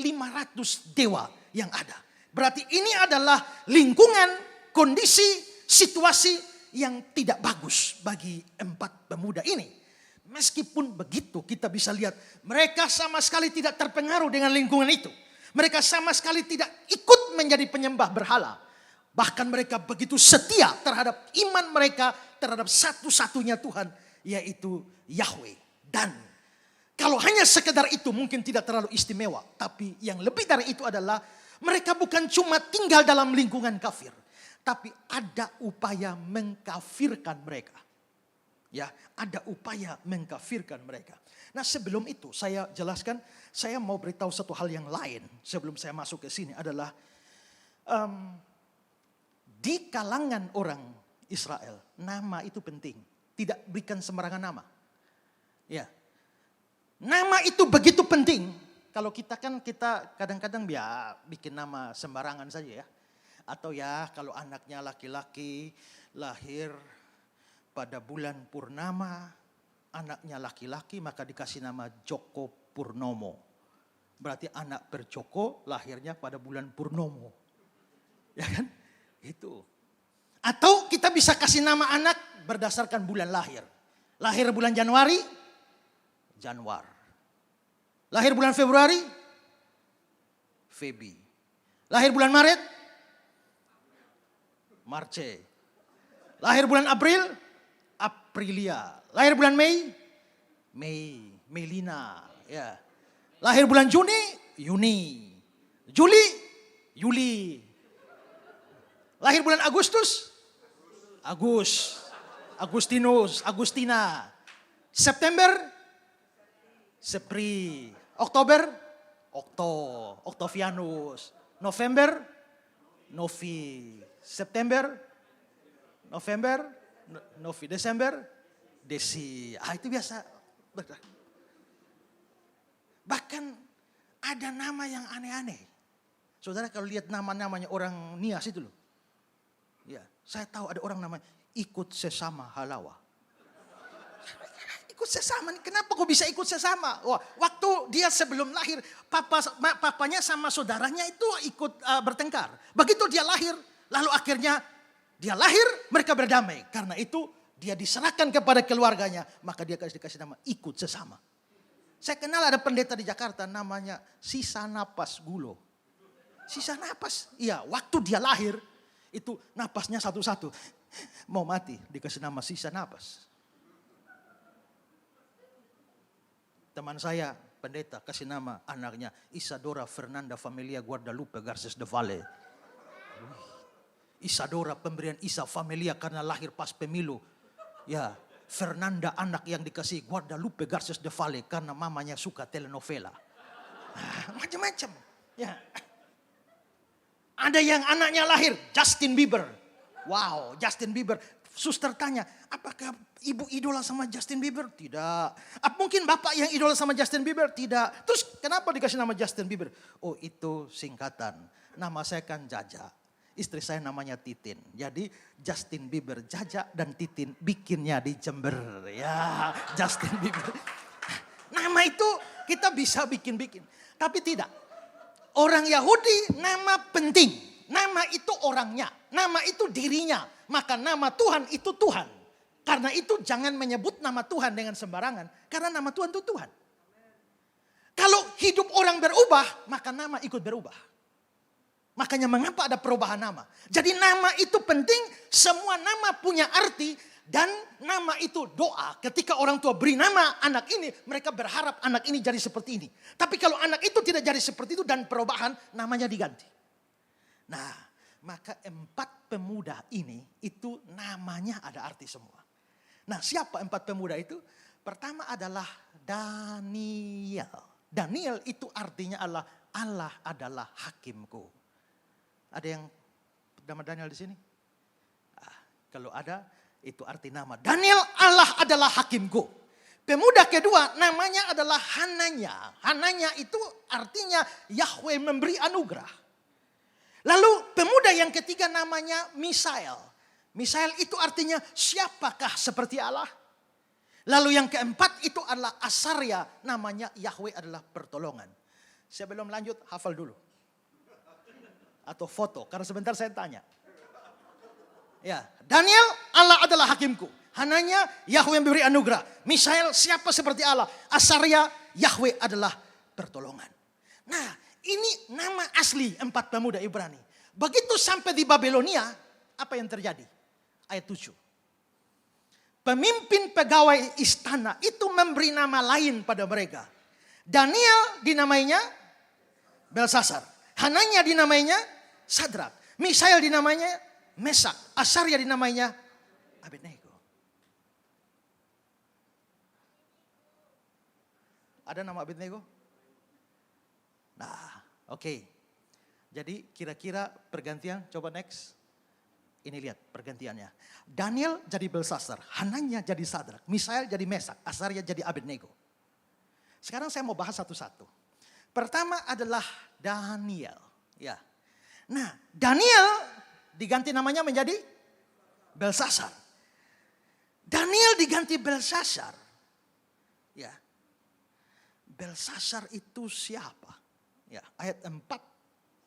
dewa yang ada. Berarti ini adalah lingkungan, kondisi, situasi yang tidak bagus bagi 4 pemuda ini. Meskipun begitu kita bisa lihat mereka sama sekali tidak terpengaruh dengan lingkungan itu. Mereka sama sekali tidak ikut menjadi penyembah berhala. Bahkan mereka begitu setia terhadap iman mereka terhadap satu-satunya Tuhan, yaitu Yahweh. Dan kalau hanya sekedar itu mungkin tidak terlalu istimewa. Tapi yang lebih dari itu adalah mereka bukan cuma tinggal dalam lingkungan kafir. Tapi ada upaya mengkafirkan mereka. Ya, ada upaya mengkafirkan mereka. Nah, sebelum itu saya jelaskan, saya mau beritahu satu hal yang lain sebelum saya masuk ke sini adalah di kalangan orang Israel nama itu penting, tidak berikan sembarangan nama. Ya, nama itu begitu penting. Kalau kita kadang-kadang ya bikin nama sembarangan saja ya, atau ya kalau anaknya laki-laki lahir pada bulan purnama, anaknya laki-laki maka dikasih nama Joko Purnomo. Berarti anak berjoko lahirnya pada bulan purnomo. Ya kan? Itu. Atau kita bisa kasih nama anak berdasarkan bulan lahir. Lahir bulan Januari, Januar. Lahir bulan Februari, Feby. Lahir bulan Maret, Marce. Lahir bulan April, Aprilia. Lahir bulan Mei, Melina. Ya. Lahir bulan Juni, Yuni. Juli, Yuli. Lahir bulan Agustus, Agustinus, Agustina. September, Sepri. Oktober, Octavianus. November, Novi. September, November, Novi. Desember, Desi. Itu biasa. Bahkan ada nama yang aneh-aneh. Saudara kalau lihat nama-namanya orang Nias itu loh. Ya, saya tahu ada orang namanya Ikut Sesama Halawa. ikut sesama nih. Kenapa kok bisa ikut sesama? Wah, waktu dia sebelum lahir, papanya sama saudaranya itu ikut bertengkar. Begitu dia lahir, lalu akhirnya dia lahir, mereka berdamai. Karena itu dia diserahkan kepada keluarganya, maka dia dikasih nama ikut sesama. Saya kenal ada pendeta di Jakarta namanya Sisa Napas Gulo. Sisa napas, iya waktu dia lahir itu napasnya satu-satu. Mau mati dikasih nama sisa napas. Teman saya pendeta kasih nama anaknya Isadora Fernanda Familia Guadalupe Garces de Valle. Isadora pemberian Isa Familia karena lahir pas pemilu. Ya, Fernanda anak yang dikasih Guadalupe Garces de Valle karena mamanya suka telenovela. Macam-macam. Ya. Ada yang anaknya lahir Justin Bieber. Wow, Justin Bieber. Suster tanya, apakah ibu idola sama Justin Bieber? Tidak. Mungkin bapak yang idola sama Justin Bieber? Tidak. Terus kenapa dikasih nama Justin Bieber? Oh itu singkatan. Nama saya kan Jaja. Istri saya namanya Titin. Jadi Justin Bieber, Jaja dan Titin bikinnya di Jember. Ya, Justin Bieber. Nama itu kita bisa bikin-bikin. Tapi tidak. Orang Yahudi nama penting. Nama itu orangnya. Nama itu dirinya. Maka nama Tuhan itu Tuhan. Karena itu jangan menyebut nama Tuhan dengan sembarangan. Karena nama Tuhan itu Tuhan. Kalau hidup orang berubah, maka nama ikut berubah. Makanya mengapa ada perubahan nama. Jadi nama itu penting, semua nama punya arti. Dan nama itu doa. Ketika orang tua beri nama anak ini, mereka berharap anak ini jadi seperti ini. Tapi kalau anak itu tidak jadi seperti itu dan perubahan, namanya diganti. Nah, maka 4 pemuda ini, itu namanya ada arti semua. Nah, siapa 4 pemuda itu? Pertama adalah Daniel. Daniel itu artinya Allah adalah hakimku. Ada yang nama Daniel di sini? Kalau ada, itu arti nama. Daniel, Allah adalah hakimku. Pemuda kedua namanya adalah Hananya. Hananya itu artinya Yahweh memberi anugerah. Lalu pemuda yang ketiga namanya Misael. Misael itu artinya siapakah seperti Allah. Lalu yang keempat itu adalah Asarya. Namanya Yahweh adalah pertolongan. Sebelum lanjut hafal dulu. Atau foto, karena sebentar saya tanya. Ya, Daniel, Allah adalah hakimku. Hananya, Yahweh yang memberi anugerah. Misael, siapa seperti Allah. Asarya, Yahweh adalah pertolongan. Nah, ini nama asli 4 pemuda Ibrani. Begitu sampai di Babilonia, apa yang terjadi? Ayat 7. Pemimpin pegawai istana itu memberi nama lain pada mereka. Daniel dinamainya Belsasar. Hananya dinamainya Sadrak. Misael dinamainya Mesak. Asarya dinamainya Abednego. Ada nama Abednego? Nah, oke. Jadi kira-kira pergantian, coba next. Ini lihat pergantiannya. Daniel jadi Belsasar, Hananya jadi Sadrak, Misael jadi Mesak, Asarya jadi Abednego. Sekarang saya mau bahas satu-satu. Pertama adalah Daniel. Ya. Nah, Daniel diganti namanya menjadi Belsasar. Daniel diganti Belsasar. Ya. Belsasar itu siapa? Ya, ayat 4,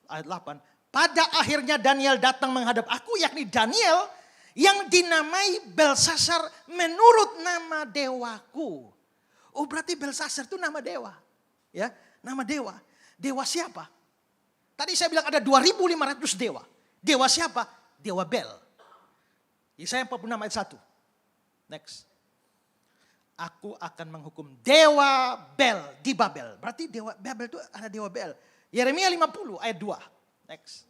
ayat 8. Pada akhirnya Daniel datang menghadap aku, yakni Daniel yang dinamai Belsasar menurut nama dewaku. Oh, berarti Belsasar itu nama dewa. Ya, nama dewa. Dewa siapa? Tadi saya bilang ada 2.500 dewa. Dewa siapa? Dewa Bel. Yesaya 46 ayat 1. Next. Aku akan menghukum dewa Bel di Babel. Berarti dewa Babel itu ada dewa Bel. Yeremia 50 ayat 2. Next.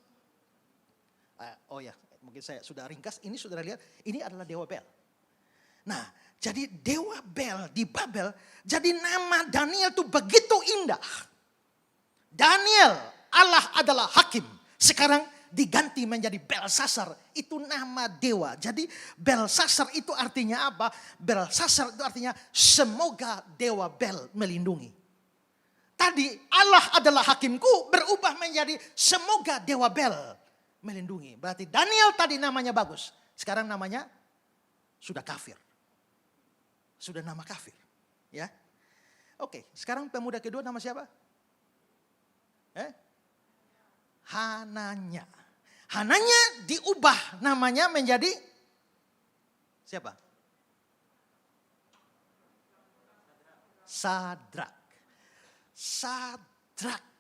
Oh ya, mungkin saya sudah ringkas. Ini sudah lihat, ini adalah dewa Bel. Nah, jadi dewa Bel di Babel. Jadi nama Daniel itu begitu indah. Daniel, Allah adalah hakim. Sekarang diganti menjadi Belsasar. Itu nama dewa. Jadi Belsasar itu artinya apa? Belsasar itu artinya semoga dewa Bel melindungi. Tadi Allah adalah hakimku berubah menjadi semoga dewa Bel melindungi. Berarti Daniel tadi namanya bagus. Sekarang namanya sudah kafir. Sudah nama kafir. Ya. Oke, sekarang pemuda kedua nama siapa? Hananya. Hananya diubah namanya menjadi siapa? Sadrak. Sadrak.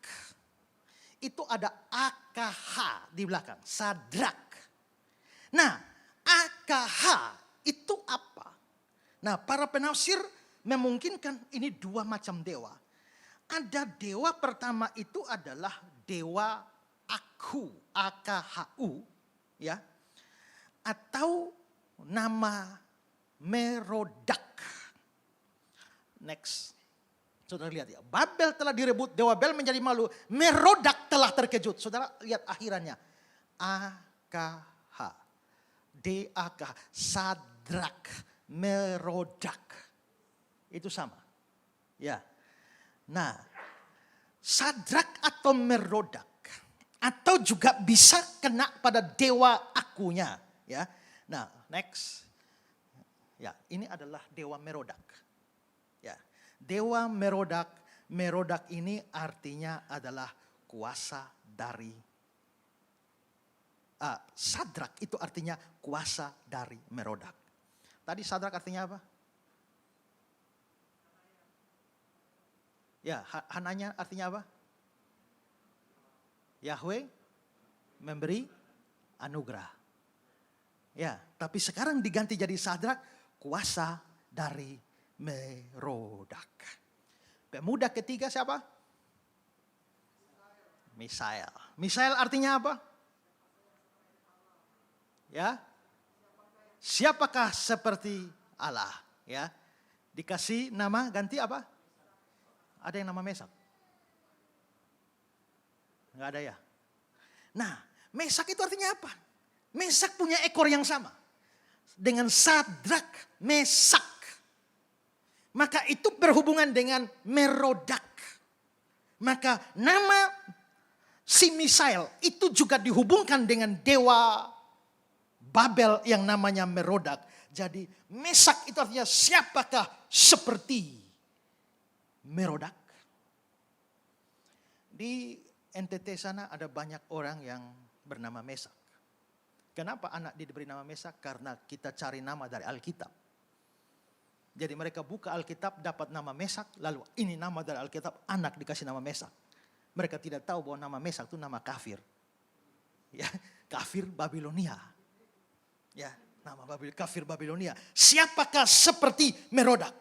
Itu ada AKH di belakang. Sadrak. Nah, AKH itu apa? Nah, para penafsir memungkinkan ini dua macam dewa. Ada dewa pertama itu adalah dewa aku, AKHU, ya. Atau nama Merodak. Next. Saudara lihat ya, Babel telah direbut, Dewa Bel menjadi malu, Merodak telah terkejut. Saudara lihat akhirannya. AKH, DAK, Sadrak, Merodak. Itu sama. Ya. Nah, Sadrak atau Merodak atau juga bisa kena pada dewa akunya, ya. Nah, next. Ya, ini adalah dewa Merodak. Ya. Dewa Merodak, Merodak ini artinya adalah kuasa dari Sadrak itu artinya kuasa dari Merodak. Tadi Sadrak artinya apa? Ya, Hananya artinya apa? Yahweh memberi anugerah. Ya, tapi sekarang diganti jadi Sadrak, kuasa dari Merodak. Pemuda ketiga siapa? Misael. Misael artinya apa? Ya. Siapakah seperti Allah? Ya. Dikasih nama ganti apa? Ada yang nama Mesak? Enggak ada ya? Nah, Mesak itu artinya apa? Mesak punya ekor yang sama. Dengan Sadrak, Mesak. Maka itu berhubungan dengan Merodak. Maka nama si Misael itu juga dihubungkan dengan dewa Babel yang namanya Merodak. Jadi Mesak itu artinya siapakah seperti Merodak? Di NTT sana ada banyak orang yang bernama Mesak. Kenapa anak diberi nama Mesak? Karena kita cari nama dari Alkitab. Jadi mereka buka Alkitab dapat nama Mesak, lalu ini nama dari Alkitab, anak dikasih nama Mesak. Mereka tidak tahu bahwa nama Mesak itu nama kafir. Ya, kafir Babilonia. Ya, nama kafir Babilonia. Siapakah seperti Merodak?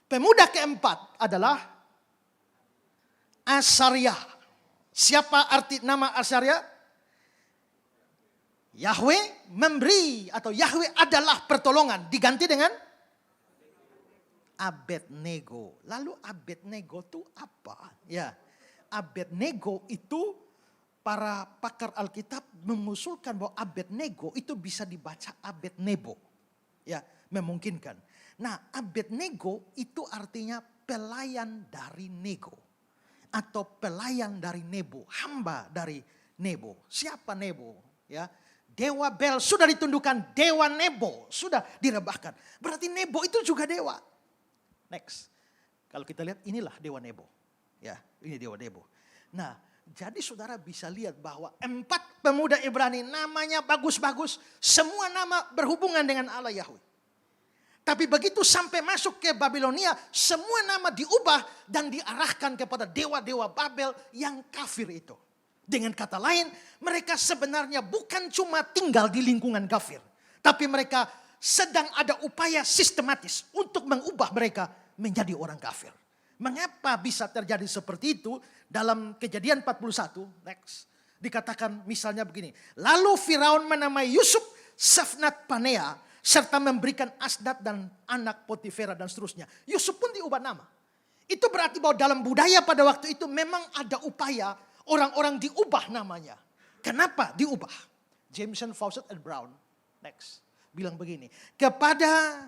Pemuda keempat adalah Asaria. Siapa arti nama Asaria? Yahweh memberi atau Yahweh adalah pertolongan. Diganti dengan Abednego. Lalu Abednego itu apa? Ya, Abednego itu para pakar Alkitab mengusulkan bahwa Abednego itu bisa dibaca Abednego. Ya, memungkinkan. Nah, Abednego itu artinya pelayan dari Nego. Atau pelayan dari Nebo, hamba dari Nebo. Siapa Nebo? Ya, Dewa Bel sudah ditundukkan, Dewa Nebo sudah direbahkan. Berarti Nebo itu juga dewa. Next. Kalau kita lihat inilah Dewa Nebo. Ya, ini Dewa Nebo. Nah, jadi saudara bisa lihat bahwa 4 pemuda Ibrani namanya bagus-bagus. Semua nama berhubungan dengan Allah Yahweh. Tapi begitu sampai masuk ke Babilonia, semua nama diubah dan diarahkan kepada dewa-dewa Babel yang kafir itu. Dengan kata lain, mereka sebenarnya bukan cuma tinggal di lingkungan kafir. Tapi mereka sedang ada upaya sistematis untuk mengubah mereka menjadi orang kafir. Mengapa bisa terjadi seperti itu? Dalam Kejadian 41, next, dikatakan misalnya begini. Lalu Firaun menamai Yusuf Safnat Panea, serta memberikan Asdat dan anak Potifera dan seterusnya. Yusuf pun diubah nama. Itu berarti bahwa dalam budaya pada waktu itu memang ada upaya orang-orang diubah namanya. Kenapa diubah? Jameson, Fawcett, and Brown, next, bilang begini. Kepada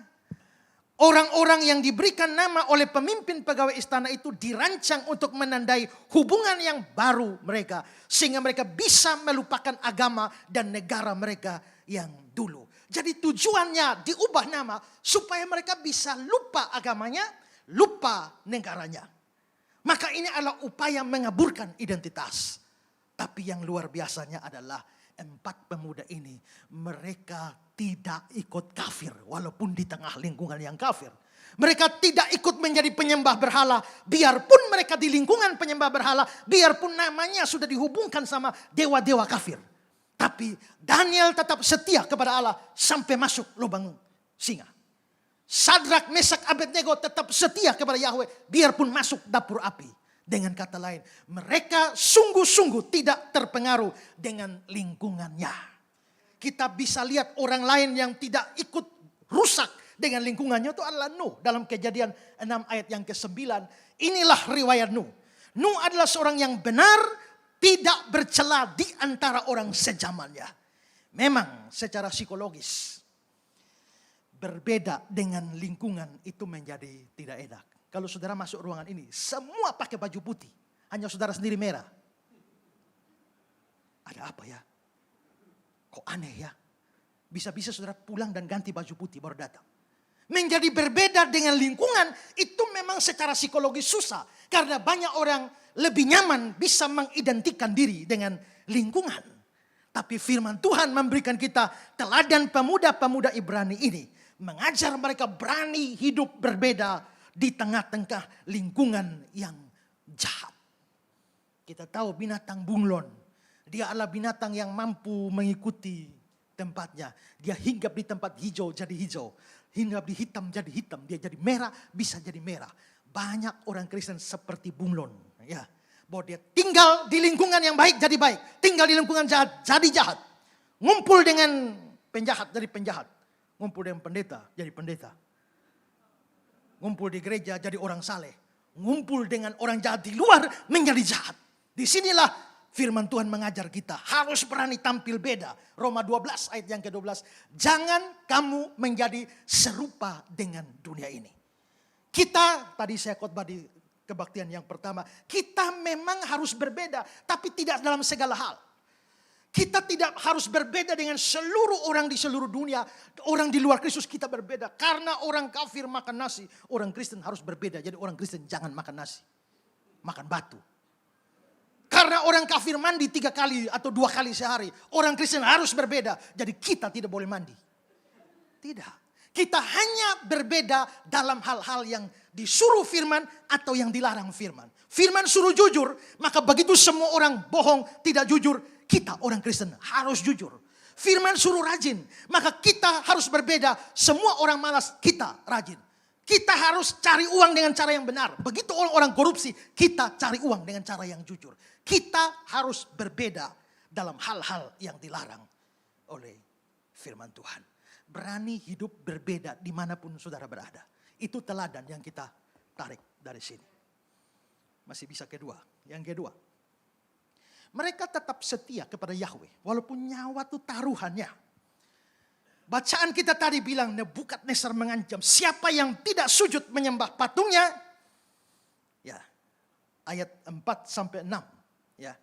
orang-orang yang diberikan nama oleh pemimpin pegawai istana itu dirancang untuk menandai hubungan yang baru mereka. Sehingga mereka bisa melupakan agama dan negara mereka yang dulu. Jadi tujuannya diubah nama supaya mereka bisa lupa agamanya lupa negaranya. Maka ini adalah upaya mengaburkan identitas. Tapi yang luar biasanya adalah 4 pemuda ini, mereka tidak ikut kafir walaupun di tengah lingkungan yang kafir. Mereka tidak ikut menjadi penyembah berhala, biarpun mereka di lingkungan penyembah berhala, biarpun namanya sudah dihubungkan sama dewa-dewa kafir. Tapi Daniel tetap setia kepada Allah sampai masuk lubang singa. Sadrak, Mesak, Abednego tetap setia kepada Yahweh biarpun masuk dapur api. Dengan kata lain, mereka sungguh-sungguh tidak terpengaruh dengan lingkungannya. Kita bisa lihat orang lain yang tidak ikut rusak dengan lingkungannya itu adalah Nuh. Dalam Kejadian 6 ayat yang ke-9. Inilah riwayat Nuh. Nuh adalah seorang yang benar, tidak bercela di antara orang sejamannya. Memang secara psikologis berbeda dengan lingkungan itu menjadi tidak enak. Kalau saudara masuk ruangan ini, semua pakai baju putih. Hanya saudara sendiri merah. Ada apa ya? Kok aneh ya? Bisa-bisa saudara pulang dan ganti baju putih baru datang. Menjadi berbeda dengan lingkungan itu memang secara psikologis susah. Karena banyak orang lebih nyaman bisa mengidentikan diri dengan lingkungan. Tapi firman Tuhan memberikan kita teladan pemuda-pemuda Ibrani ini. Mengajar mereka berani hidup berbeda di tengah-tengah lingkungan yang jahat. Kita tahu binatang bunglon. Dia adalah binatang yang mampu mengikuti tempatnya. Dia hinggap di tempat hijau jadi hijau. Hinggap di hitam jadi hitam. Dia jadi merah bisa jadi merah. Banyak orang Kristen seperti bunglon. Ya, bahwa dia tinggal di lingkungan yang baik jadi baik. Tinggal di lingkungan jahat jadi jahat. Ngumpul dengan penjahat jadi penjahat. Ngumpul dengan pendeta jadi pendeta. Ngumpul di gereja jadi orang saleh. Ngumpul dengan orang jahat di luar menjadi jahat. Disinilah firman Tuhan mengajar kita. Harus berani tampil beda. Roma 12 ayat yang ke-12. Jangan kamu menjadi serupa dengan dunia ini. Kita, tadi saya khotbah di kebaktian yang pertama. Kita memang harus berbeda. Tapi tidak dalam segala hal. Kita tidak harus berbeda dengan seluruh orang di seluruh dunia. Orang di luar Kristus kita berbeda. Karena orang kafir makan nasi. Orang Kristen harus berbeda. Jadi orang Kristen jangan makan nasi. Makan batu. Karena orang kafir mandi 3 kali atau 2 kali sehari. Orang Kristen harus berbeda. Jadi kita tidak boleh mandi. Tidak. Kita hanya berbeda dalam hal-hal yang disuruh firman atau yang dilarang firman. Firman suruh jujur. Maka begitu semua orang bohong tidak jujur. Kita orang Kristen harus jujur. Firman suruh rajin. Maka kita harus berbeda. Semua orang malas, kita rajin. Kita harus cari uang dengan cara yang benar. Begitu orang-orang korupsi, kita cari uang dengan cara yang jujur. Kita harus berbeda dalam hal-hal yang dilarang oleh firman Tuhan. Berani hidup berbeda dimanapun saudara berada. Itu teladan yang kita tarik dari sini. Masih bisa kedua. Yang kedua. Mereka tetap setia kepada Yahweh. Walaupun nyawa itu taruhannya. Bacaan kita tadi bilang Nebukadnezar mengancam. Siapa yang tidak sujud menyembah patungnya. Ya. Ayat 4-6. Ya.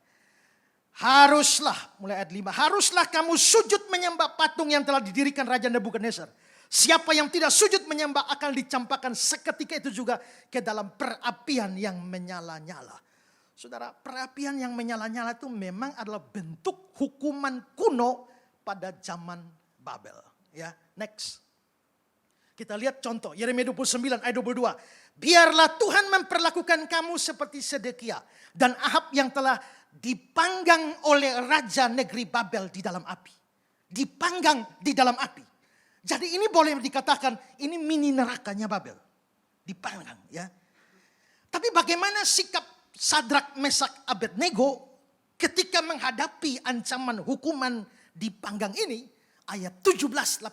Haruslah, mulai ayat 5. Haruslah kamu sujud menyembah patung yang telah didirikan Raja Nebukadnezar. Siapa yang tidak sujud menyembah akan dicampakkan seketika itu juga ke dalam perapian yang menyala-nyala. Saudara, perapian yang menyala-nyala itu memang adalah bentuk hukuman kuno pada zaman Babel. Ya, next. Kita lihat contoh Yeremia 29 ayat 22. Biarlah Tuhan memperlakukan kamu seperti Sedekia dan Ahab yang telah dipanggang oleh raja negeri Babel di dalam api. Dipanggang di dalam api. Jadi ini boleh dikatakan ini mini nerakanya Babel. Dipanggang ya. Tapi bagaimana sikap Sadrak, Mesak, Abednego ketika menghadapi ancaman hukuman dipanggang ini? Ayat 17-18.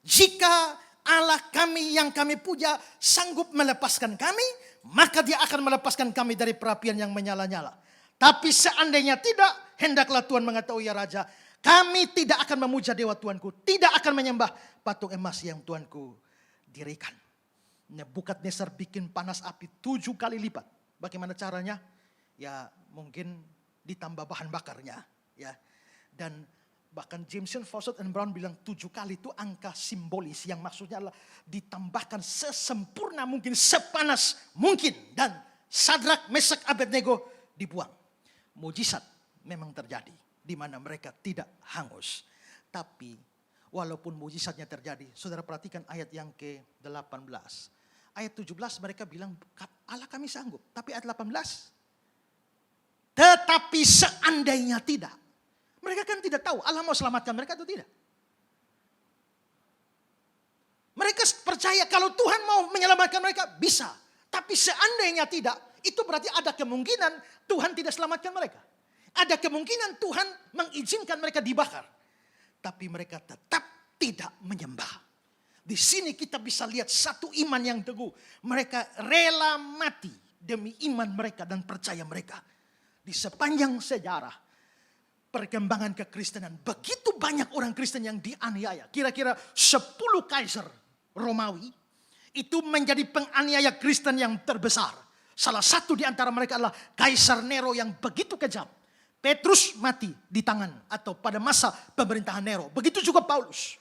Jika Allah kami yang kami puja sanggup melepaskan kami, maka dia akan melepaskan kami dari perapian yang menyala-nyala. Tapi seandainya tidak, hendaklah Tuhan mengetahui ya Raja, kami tidak akan memuja dewa Tuanku, tidak akan menyembah patung emas yang Tuanku dirikan. Nebukadnezar bikin panas api 7 kali lipat. Bagaimana caranya? Ya mungkin ditambah bahan bakarnya. Ya. Dan Bahkan Jameson, Fawcett, and Brown bilang 7 kali itu angka simbolis yang maksudnya adalah ditambahkan sesempurna mungkin, sepanas mungkin. Dan Sadrak, Mesak, Abednego dibuang. Mujizat memang terjadi di mana mereka tidak hangus. Tapi walaupun mujizatnya terjadi, saudara perhatikan ayat yang ke-18. Ayat 17 mereka bilang Allah kami sanggup. Tapi ayat 18, tetapi seandainya tidak. Mereka kan tidak tahu Allah mau selamatkan mereka atau tidak. Mereka percaya kalau Tuhan mau menyelamatkan mereka bisa. Tapi seandainya tidak, itu berarti ada kemungkinan Tuhan tidak selamatkan mereka. Ada kemungkinan Tuhan mengizinkan mereka dibakar. Tapi mereka tetap tidak menyembah. Di sini kita bisa lihat satu iman yang teguh. Mereka rela mati demi iman mereka dan percaya mereka. Di sepanjang sejarah perkembangan kekristenan, begitu banyak orang Kristen yang dianiaya. Kira-kira 10 kaisar Romawi itu menjadi penganiaya Kristen yang terbesar. Salah satu di antara mereka adalah Kaisar Nero yang begitu kejam. Petrus mati di tangan atau pada masa pemerintahan Nero. Begitu juga Paulus.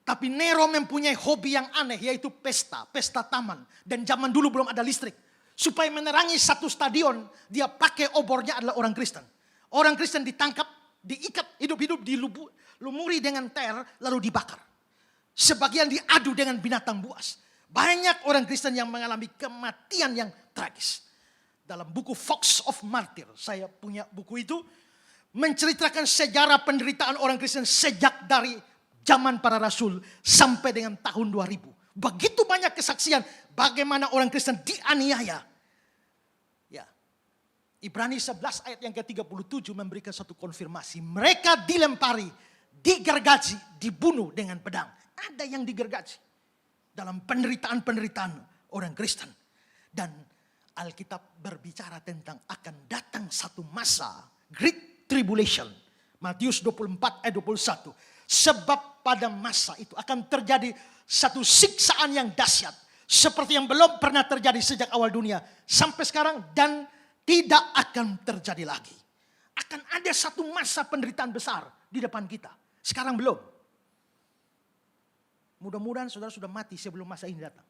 Tapi Nero mempunyai hobi yang aneh, yaitu pesta taman. Dan zaman dulu belum ada listrik. Supaya menerangi satu stadion, dia pakai obornya adalah orang Kristen. Orang Kristen ditangkap, diikat hidup-hidup, dilumuri dengan ter, lalu dibakar. Sebagian diadu dengan binatang buas. Banyak orang Kristen yang mengalami kematian yang tragis. Dalam buku Fox of Martyr, saya punya buku itu, menceritakan sejarah penderitaan orang Kristen sejak dari zaman para rasul sampai dengan tahun 2000. Begitu banyak kesaksian bagaimana orang Kristen dianiaya. Ya. Ibrani 11 ayat yang ke-37 memberikan satu konfirmasi. Mereka dilempari, digergaji, dibunuh dengan pedang. Ada yang digergaji dalam penderitaan-penderitaan orang Kristen. Dan Alkitab berbicara tentang akan datang satu masa, Great Tribulation. Matius 24 ayat 21. Sebab pada masa itu akan terjadi satu siksaan yang dahsyat. Seperti yang belum pernah terjadi sejak awal dunia sampai sekarang dan tidak akan terjadi lagi. Akan ada satu masa penderitaan besar di depan kita. Sekarang belum. Mudah-mudahan saudara sudah mati sebelum masa ini datang.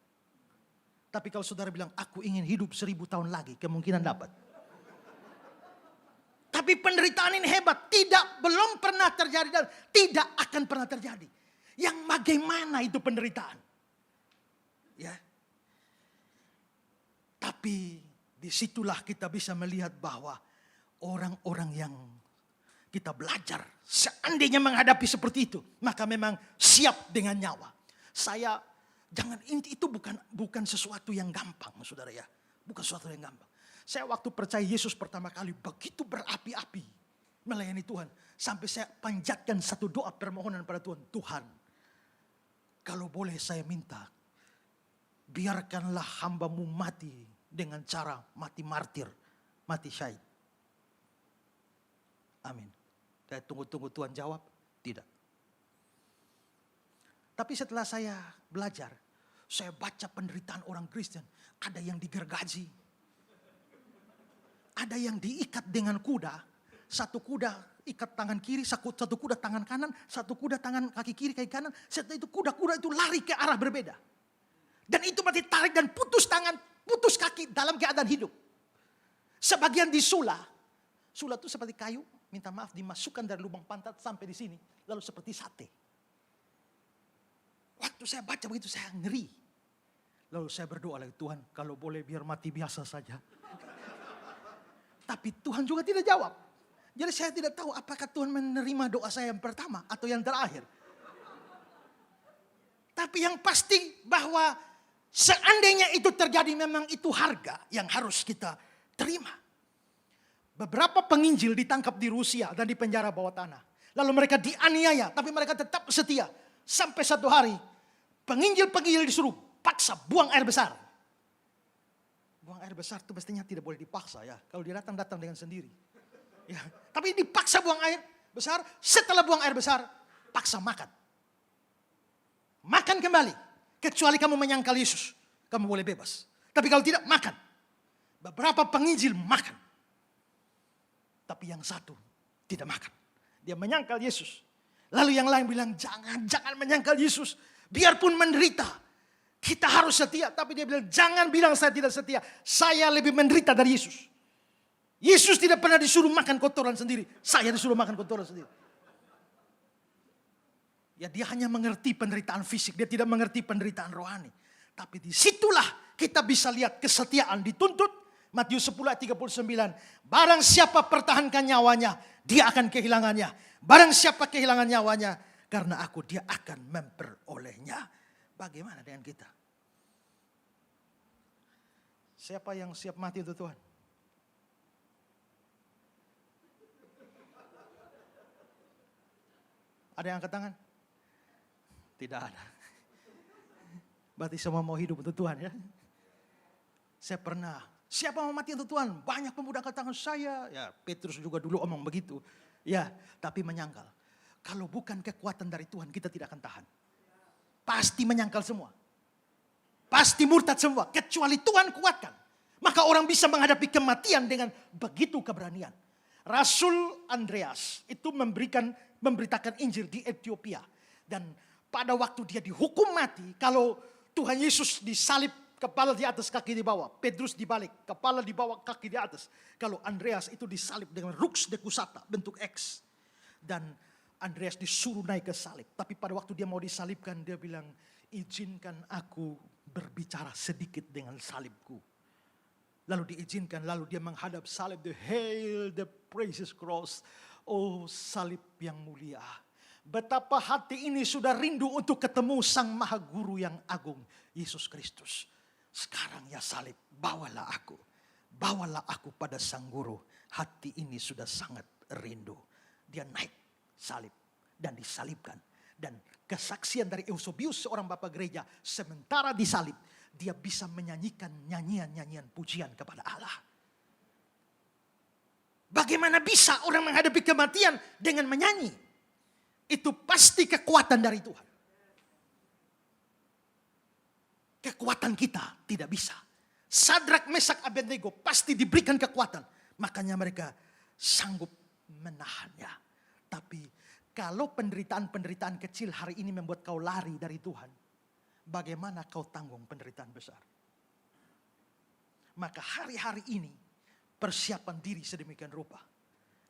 Tapi kalau saudara bilang, aku ingin hidup 1000 tahun lagi, kemungkinan dapat. Tapi penderitaan ini hebat. Belum pernah terjadi dan tidak akan pernah terjadi. Yang bagaimana itu penderitaan? Ya. Tapi disitulah kita bisa melihat bahwa orang-orang yang kita belajar seandainya menghadapi seperti itu, maka memang siap dengan nyawa. Itu bukan sesuatu yang gampang, saudara ya. Bukan sesuatu yang gampang. Saya waktu percaya Yesus pertama kali begitu berapi-api melayani Tuhan. Sampai saya panjatkan satu doa permohonan pada Tuhan. Tuhan, kalau boleh saya minta, biarkanlah hamba-Mu mati dengan cara mati martir, mati syahid. Amin. Saya tunggu-tunggu Tuhan jawab, tidak. Tapi setelah saya belajar, saya baca penderitaan orang Kristen. Ada yang digergaji. Ada yang diikat dengan kuda. Satu kuda ikat tangan kiri, satu kuda tangan kanan, satu kuda tangan kaki kiri, kaki kanan. Setelah itu kuda-kuda itu lari ke arah berbeda. Dan itu berarti tarik dan putus tangan, putus kaki dalam keadaan hidup. Sebagian disula. Sula itu seperti kayu, minta maaf dimasukkan dari lubang pantat sampai di sini. Lalu seperti sate. Waktu saya baca begitu saya ngeri. Lalu saya berdoa lagi, Tuhan kalau boleh biar mati biasa saja. Tapi Tuhan juga tidak jawab. Jadi saya tidak tahu apakah Tuhan menerima doa saya yang pertama atau yang terakhir. Tapi yang pasti bahwa seandainya itu terjadi memang itu harga yang harus kita terima. Beberapa penginjil ditangkap di Rusia dan dipenjara bawah tanah. Lalu mereka dianiaya tapi mereka tetap setia. Sampai satu hari penginjil-penginjil disuruh paksa buang air besar. Buang air besar itu mestinya tidak boleh dipaksa ya. Kalau dia datang dengan sendiri. Ya. Tapi dipaksa buang air besar. Setelah buang air besar, paksa makan. Makan kembali. Kecuali kamu menyangkal Yesus, kamu boleh bebas. Tapi kalau tidak, makan. Beberapa penginjil makan. Tapi yang satu tidak makan. Dia menyangkal Yesus. Lalu yang lain bilang, jangan menyangkal Yesus. Biarpun menderita, kita harus setia. Tapi dia bilang, jangan bilang saya tidak setia. Saya lebih menderita dari Yesus. Yesus tidak pernah disuruh makan kotoran sendiri. Saya disuruh makan kotoran sendiri. Ya dia hanya mengerti penderitaan fisik. Dia tidak mengerti penderitaan rohani. Tapi disitulah kita bisa lihat kesetiaan dituntut. Matius 10 ayat 39. Barang siapa pertahankan nyawanya, dia akan kehilangannya. Barang siapa kehilangan nyawanya, karena aku, dia akan memperolehnya. Bagaimana dengan kita? Siapa yang siap mati untuk Tuhan? Ada yang angkat tangan? Tidak ada. Berarti semua mau hidup untuk Tuhan ya. Saya pernah. Siapa mau mati untuk Tuhan? Banyak pemuda angkat tangan saya. Ya, Petrus juga dulu omong begitu. Ya, tapi menyangkal. Kalau bukan kekuatan dari Tuhan, kita tidak akan tahan. Pasti menyangkal semua. Pasti murtad semua. Kecuali Tuhan kuatkan. Maka orang bisa menghadapi kematian dengan begitu keberanian. Rasul Andreas itu memberitakan Injil di Ethiopia. Dan pada waktu dia dihukum mati, kalau Tuhan Yesus disalib, kepala di atas, kaki di bawah. Petrus dibalik, kepala di bawah, kaki di atas. Kalau Andreas itu disalib dengan rux dekusata, bentuk X. Dan Andreas disuruh naik ke salib. Tapi pada waktu dia mau disalibkan, dia bilang, izinkan aku berbicara sedikit dengan salibku. Lalu diizinkan, lalu dia menghadap salib. Hail the precious cross. Oh salib yang mulia. Betapa hati ini sudah rindu untuk ketemu Sang Maha Guru yang agung, Yesus Kristus. Sekarang ya salib, bawalah aku. Bawalah aku pada Sang Guru. Hati ini sudah sangat rindu. Dia naik salib dan disalibkan. Dan kesaksian dari Eusebius, seorang bapak gereja, sementara disalib, dia bisa menyanyikan nyanyian-nyanyian pujian kepada Allah. Bagaimana bisa orang menghadapi kematian dengan menyanyi? Itu pasti kekuatan dari Tuhan. Kekuatan kita tidak bisa. Sadrak, Mesak, Abednego pasti diberikan kekuatan. Makanya mereka sanggup menahannya. Tapi kalau penderitaan-penderitaan kecil hari ini membuat kau lari dari Tuhan, bagaimana kau tanggung penderitaan besar? Maka hari-hari ini persiapan diri sedemikian rupa.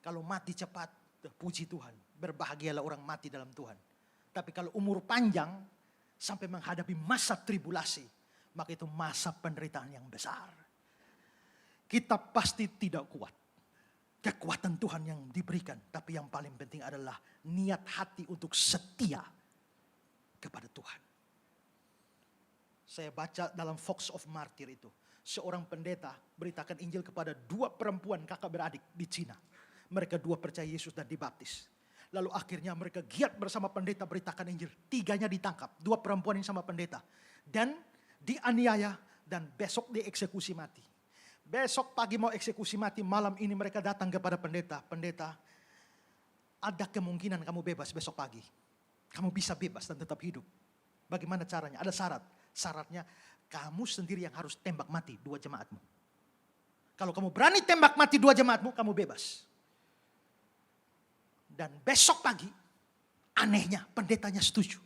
Kalau mati cepat, puji Tuhan. Berbahagialah orang mati dalam Tuhan. Tapi kalau umur panjang, sampai menghadapi masa tribulasi, maka itu masa penderitaan yang besar. Kita pasti tidak kuat. Kekuatan Tuhan yang diberikan. Tapi yang paling penting adalah niat hati untuk setia kepada Tuhan. Saya baca dalam Fox of Martyr itu. Seorang pendeta beritakan Injil kepada 2 perempuan kakak beradik di Cina. Mereka 2 percaya Yesus dan dibaptis. Lalu akhirnya mereka giat bersama pendeta beritakan Injil. 3-nya ditangkap, 2 perempuan yang sama pendeta. Dan dianiaya dan besok dieksekusi mati. Besok pagi mau eksekusi mati, malam ini mereka datang kepada pendeta. Pendeta, ada kemungkinan kamu bebas besok pagi. Kamu bisa bebas dan tetap hidup. Bagaimana caranya? Ada syarat. Syaratnya kamu sendiri yang harus tembak mati 2 jemaatmu. Kalau kamu berani tembak mati 2 jemaatmu, kamu bebas. Dan besok pagi, anehnya pendetanya setuju.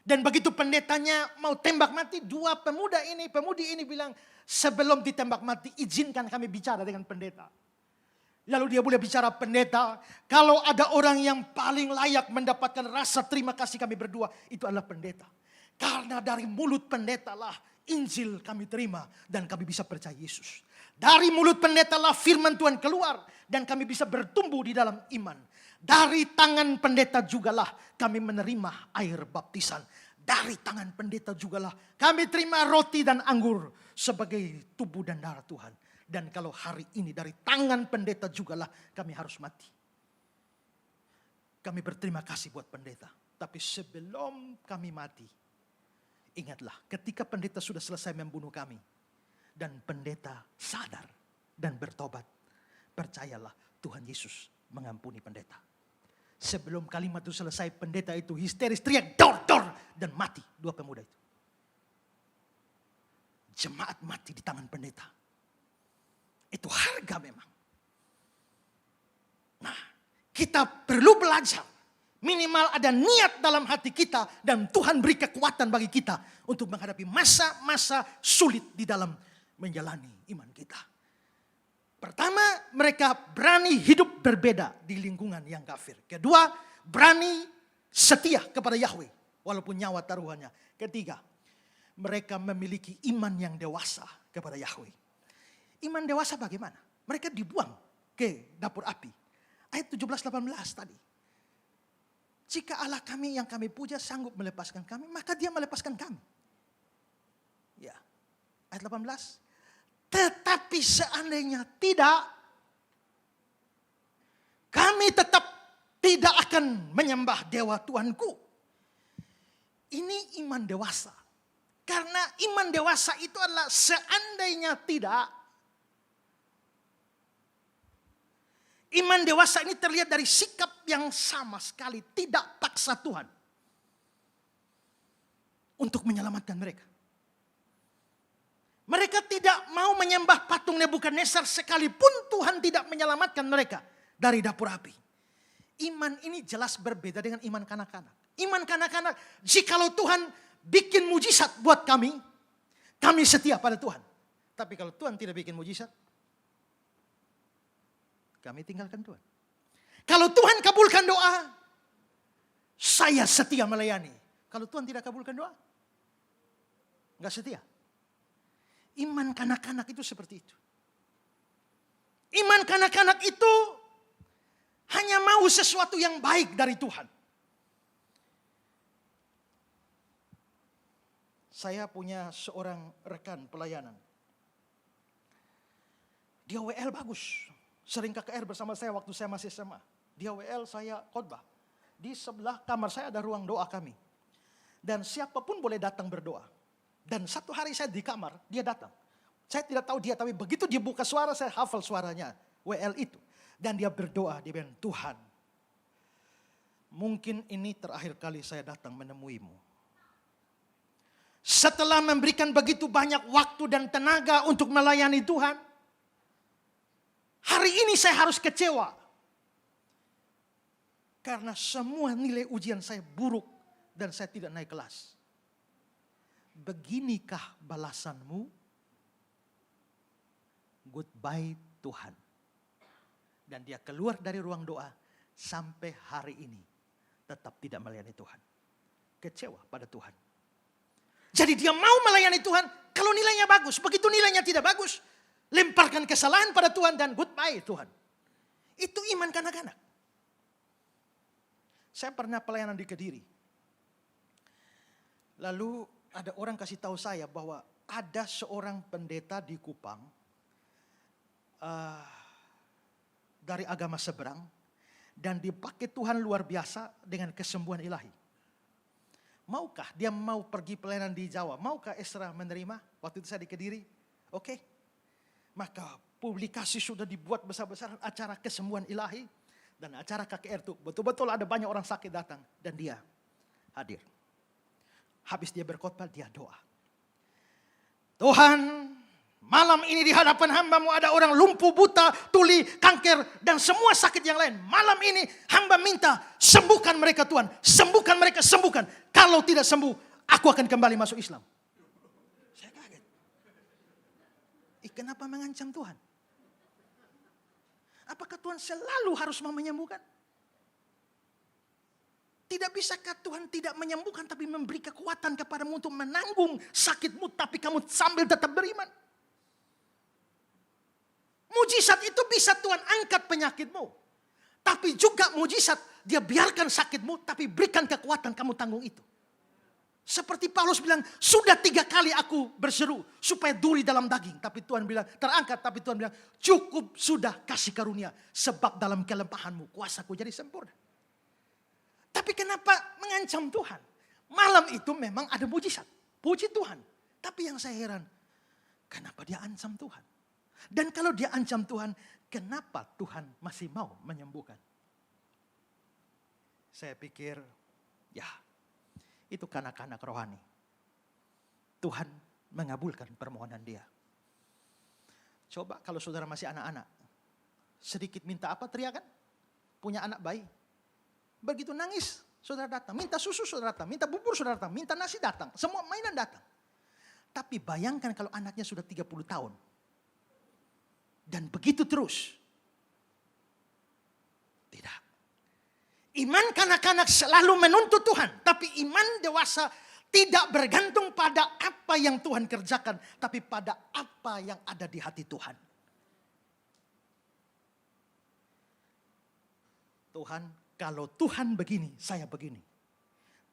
Dan begitu pendetanya mau tembak mati, 2 pemudi ini bilang, sebelum ditembak mati, izinkan kami bicara dengan pendeta. Lalu dia boleh bicara, pendeta, kalau ada orang yang paling layak mendapatkan rasa terima kasih kami berdua, itu adalah pendeta. Karena dari mulut pendeta lah Injil kami terima dan kami bisa percaya Yesus. Dari mulut pendeta lah firman Tuhan keluar dan kami bisa bertumbuh di dalam iman. Dari tangan pendeta jugalah kami menerima air baptisan. Dari tangan pendeta jugalah kami terima roti dan anggur sebagai tubuh dan darah Tuhan. Dan kalau hari ini dari tangan pendeta jugalah kami harus mati. Kami berterima kasih buat pendeta. Tapi sebelum kami mati, ingatlah ketika pendeta sudah selesai membunuh kami. Dan pendeta sadar dan bertobat. Percayalah Tuhan Yesus mengampuni pendeta. Sebelum kalimat itu selesai, pendeta itu histeris teriak, dor, dor, dan mati 2 pemuda itu. Jemaat mati di tangan pendeta. Itu harga memang. Nah, kita perlu belajar. Minimal ada niat dalam hati kita dan Tuhan beri kekuatan bagi kita untuk menghadapi masa-masa sulit di dalam menjalani iman kita. Pertama, mereka berani hidup berbeda di lingkungan yang kafir. Kedua, berani setia kepada Yahweh walaupun nyawa taruhannya. Ketiga, mereka memiliki iman yang dewasa kepada Yahweh. Iman dewasa bagaimana? Mereka dibuang ke dapur api. Ayat 17-18 tadi. Jika Allah kami yang kami puja sanggup melepaskan kami, maka dia melepaskan kami. Ya, ayat 18. Tetapi seandainya tidak, kami tetap tidak akan menyembah dewa Tuhanku. Ini iman dewasa. Karena iman dewasa itu adalah seandainya tidak. Iman dewasa ini terlihat dari sikap yang sama sekali tidak paksa Tuhan untuk menyelamatkan mereka. Mereka tidak mau menyembah patung Nebukadnezar sekalipun Tuhan tidak menyelamatkan mereka dari dapur api. Iman ini jelas berbeda dengan iman kanak-kanak. Iman kanak-kanak, jikalau Tuhan bikin mujizat buat kami setia pada Tuhan. Tapi kalau Tuhan tidak bikin mujizat, kami tinggalkan Tuhan. Kalau Tuhan kabulkan doa, saya setia melayani. Kalau Tuhan tidak kabulkan doa, enggak setia. Iman kanak-kanak itu seperti itu. Iman kanak-kanak itu hanya mau sesuatu yang baik dari Tuhan. Saya punya seorang rekan pelayanan. Dia WL bagus. Sering KKR bersama saya waktu saya masih SMA. Dia WL, saya khotbah. Di sebelah kamar saya ada ruang doa kami. Dan siapapun boleh datang berdoa. Dan satu hari saya di kamar, dia datang. Saya tidak tahu dia, tapi begitu dia buka suara, saya hafal suaranya. WL itu. Dan dia berdoa, dia bilang, Tuhan, mungkin ini terakhir kali saya datang menemuimu. Setelah memberikan begitu banyak waktu dan tenaga untuk melayani Tuhan, hari ini saya harus kecewa. Karena semua nilai ujian saya buruk dan saya tidak naik kelas. Beginikah balasanmu? Goodbye Tuhan. Dan dia keluar dari ruang doa sampai hari ini tetap tidak melayani Tuhan. Kecewa pada Tuhan. Jadi dia mau melayani Tuhan kalau nilainya bagus. Begitu nilainya tidak bagus, lemparkan kesalahan pada Tuhan dan goodbye Tuhan. Itu iman kanak-kanak. Saya pernah pelayanan di Kediri. Lalu ada orang kasih tahu saya bahwa ada seorang pendeta di Kupang dari agama seberang dan dipakai Tuhan luar biasa dengan kesembuhan ilahi. Maukah dia mau pergi pelayanan di Jawa? Maukah Esra menerima? Waktu itu saya di Kediri. Oke. Maka publikasi sudah dibuat besar-besaran acara kesembuhan ilahi. Dan acara KKR itu betul-betul ada banyak orang sakit datang. Dan dia hadir. Habis dia berkhotbah, dia doa. Tuhan, malam ini di hadapan hamba-Mu ada orang lumpuh, buta, tuli, kanker, dan semua sakit yang lain. Malam ini hamba minta sembuhkan mereka Tuhan. Sembuhkan mereka, sembuhkan. Kalau tidak sembuh, aku akan kembali masuk Islam. Saya kaget. Kenapa mengancam Tuhan? Apakah Tuhan selalu harus mau menyembuhkan? Tidak bisakah Tuhan tidak menyembuhkan tapi memberi kekuatan kepadamu untuk menanggung sakitmu tapi kamu sambil tetap beriman? Mujizat itu bisa Tuhan angkat penyakitmu. Tapi juga mujizat dia biarkan sakitmu tapi berikan kekuatan kamu tanggung itu. Seperti Paulus bilang, sudah 3 kali aku berseru supaya duri dalam daging. Tapi Tuhan bilang, terangkat. Tapi Tuhan bilang, cukup sudah kasih karunia. Sebab dalam kelemahanmu kuasaku jadi sempurna. Tapi kenapa mengancam Tuhan? Malam itu memang ada mujizat. Puji Tuhan. Tapi yang saya heran, kenapa dia ancam Tuhan? Dan kalau dia ancam Tuhan, kenapa Tuhan masih mau menyembuhkan? Saya pikir, ya itu kanak-kanak rohani. Tuhan mengabulkan permohonan dia. Coba kalau saudara masih anak-anak, sedikit minta apa teriakan? punya anak bayi. Begitu nangis, saudara datang. Minta susu, saudara datang. Minta bubur, saudara datang. Minta nasi, datang. Semua mainan datang. Tapi bayangkan kalau anaknya sudah 30 tahun. Dan begitu terus. Tidak. Iman kanak-kanak selalu menuntut Tuhan. Tapi iman dewasa tidak bergantung pada apa yang Tuhan kerjakan. Tapi pada apa yang ada di hati Tuhan. Tuhan, kalau Tuhan begini, saya begini.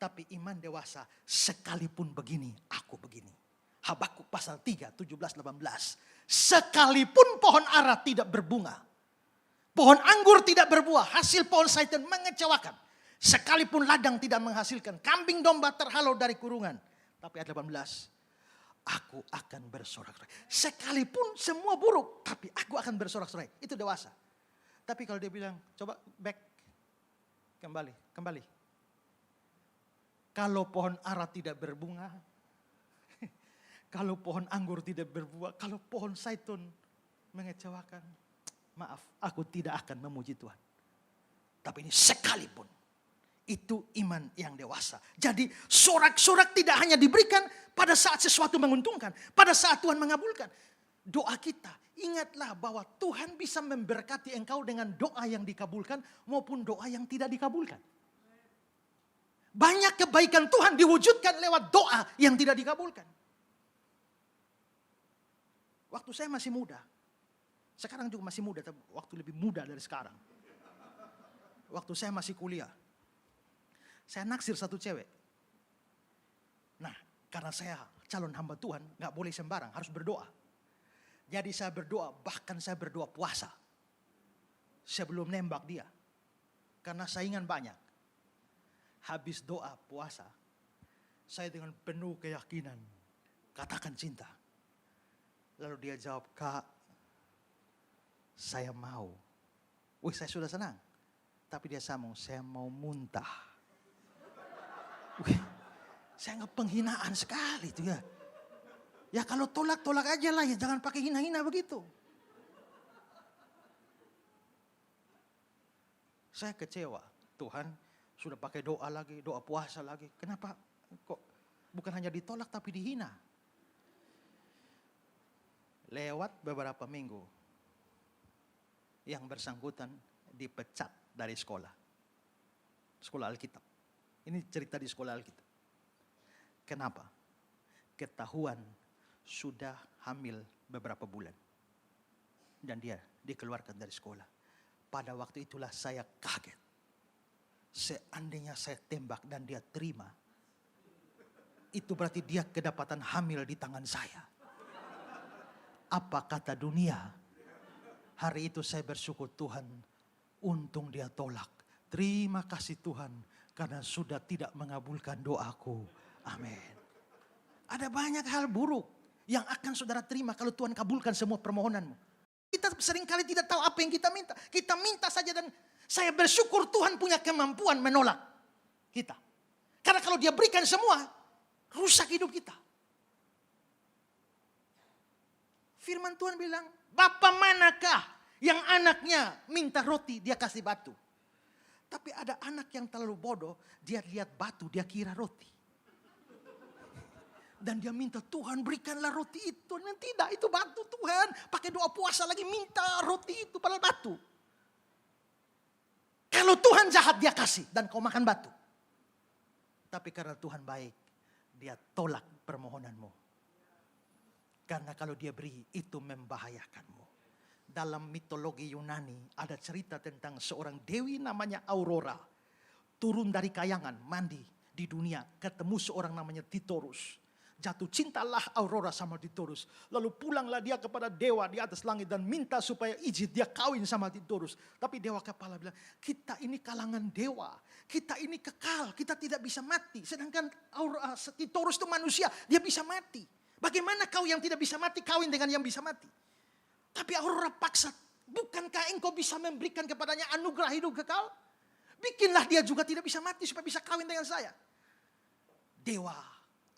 Tapi iman dewasa sekalipun begini, aku begini. Habakuk pasal 3, 17, 18. Sekalipun pohon ara tidak berbunga. Pohon anggur tidak berbuah. Hasil pohon zaitun mengecewakan. Sekalipun ladang tidak menghasilkan. Kambing domba terhalau dari kurungan. Tapi ayat 18. Aku akan bersorak-sorai. Sekalipun semua buruk. Tapi aku akan bersorak-sorai. Itu dewasa. Tapi kalau dia bilang, coba back. Kembali. Kalau pohon ara tidak berbunga. Kalau pohon anggur tidak berbuah. Kalau pohon zaitun mengecewakan. Maaf, aku tidak akan memuji Tuhan. Tapi ini sekalipun. Itu iman yang dewasa. Jadi sorak-sorak tidak hanya diberikan pada saat sesuatu menguntungkan. Pada saat Tuhan mengabulkan. Doa kita, ingatlah bahwa Tuhan bisa memberkati engkau dengan doa yang dikabulkan maupun doa yang tidak dikabulkan. Banyak kebaikan Tuhan diwujudkan lewat doa yang tidak dikabulkan. Waktu saya masih muda. Sekarang juga masih muda, tapi waktu lebih muda dari sekarang. Waktu saya masih kuliah. Saya naksir satu cewek. Nah, karena saya calon hamba Tuhan, gak boleh sembarang, harus berdoa. Jadi saya berdoa, bahkan saya berdoa puasa. Sebelum nembak dia. Karena saingan banyak. Habis doa puasa, saya dengan penuh keyakinan katakan cinta. Lalu dia jawab, Kak, saya mau. Wih, saya sudah senang. Tapi dia sambung, saya mau muntah. Wih, saya anggap penghinaan sekali itu ya. Ya kalau tolak aja lah ya, jangan pakai hina-hina begitu. Saya kecewa, Tuhan sudah pakai doa lagi, doa puasa lagi. Kenapa kok bukan hanya ditolak tapi dihina? Lewat beberapa minggu, yang bersangkutan dipecat dari sekolah. Sekolah Alkitab. Ini cerita di sekolah Alkitab. Kenapa? Ketahuan sudah hamil beberapa bulan. Dan dia dikeluarkan dari sekolah. Pada waktu itulah saya kaget. Seandainya saya tembak dan dia terima. Itu berarti dia kedapatan hamil di tangan saya. Apa kata dunia? Hari itu saya bersyukur Tuhan. Untung dia tolak. Terima kasih Tuhan. Karena sudah tidak mengabulkan doaku. Amin. Ada banyak hal buruk yang akan saudara terima kalau Tuhan kabulkan semua permohonanmu. Kita seringkali tidak tahu apa yang kita minta. Kita minta saja dan saya bersyukur Tuhan punya kemampuan menolak kita. Karena kalau dia berikan semua, rusak hidup kita. Firman Tuhan bilang, Bapa manakah yang anaknya minta roti, dia kasih batu. Tapi ada anak yang terlalu bodoh, dia lihat batu, dia kira roti. Dan dia minta, Tuhan berikanlah roti itu. Dan tidak, itu batu Tuhan. Pakai doa puasa lagi, minta roti itu padahal batu. Kalau Tuhan jahat, dia kasih dan kau makan batu. Tapi karena Tuhan baik, dia tolak permohonanmu. Karena kalau dia beri, itu membahayakanmu. Dalam mitologi Yunani ada cerita tentang seorang dewi namanya Aurora. Turun dari kayangan, mandi di dunia, ketemu seorang namanya Titorus. Jatuh cintalah Aurora sama Titorus. Lalu pulanglah dia kepada dewa di atas langit dan minta supaya izin dia kawin sama Titorus. Tapi dewa kepala bilang, kita ini kalangan dewa. Kita ini kekal, kita tidak bisa mati. Sedangkan Titorus itu manusia, dia bisa mati. Bagaimana kau yang tidak bisa mati kawin dengan yang bisa mati? Tapi Aurora paksa, bukankah engkau bisa memberikan kepadanya anugerah hidup kekal? Bikinlah dia juga tidak bisa mati supaya bisa kawin dengan saya. Dewa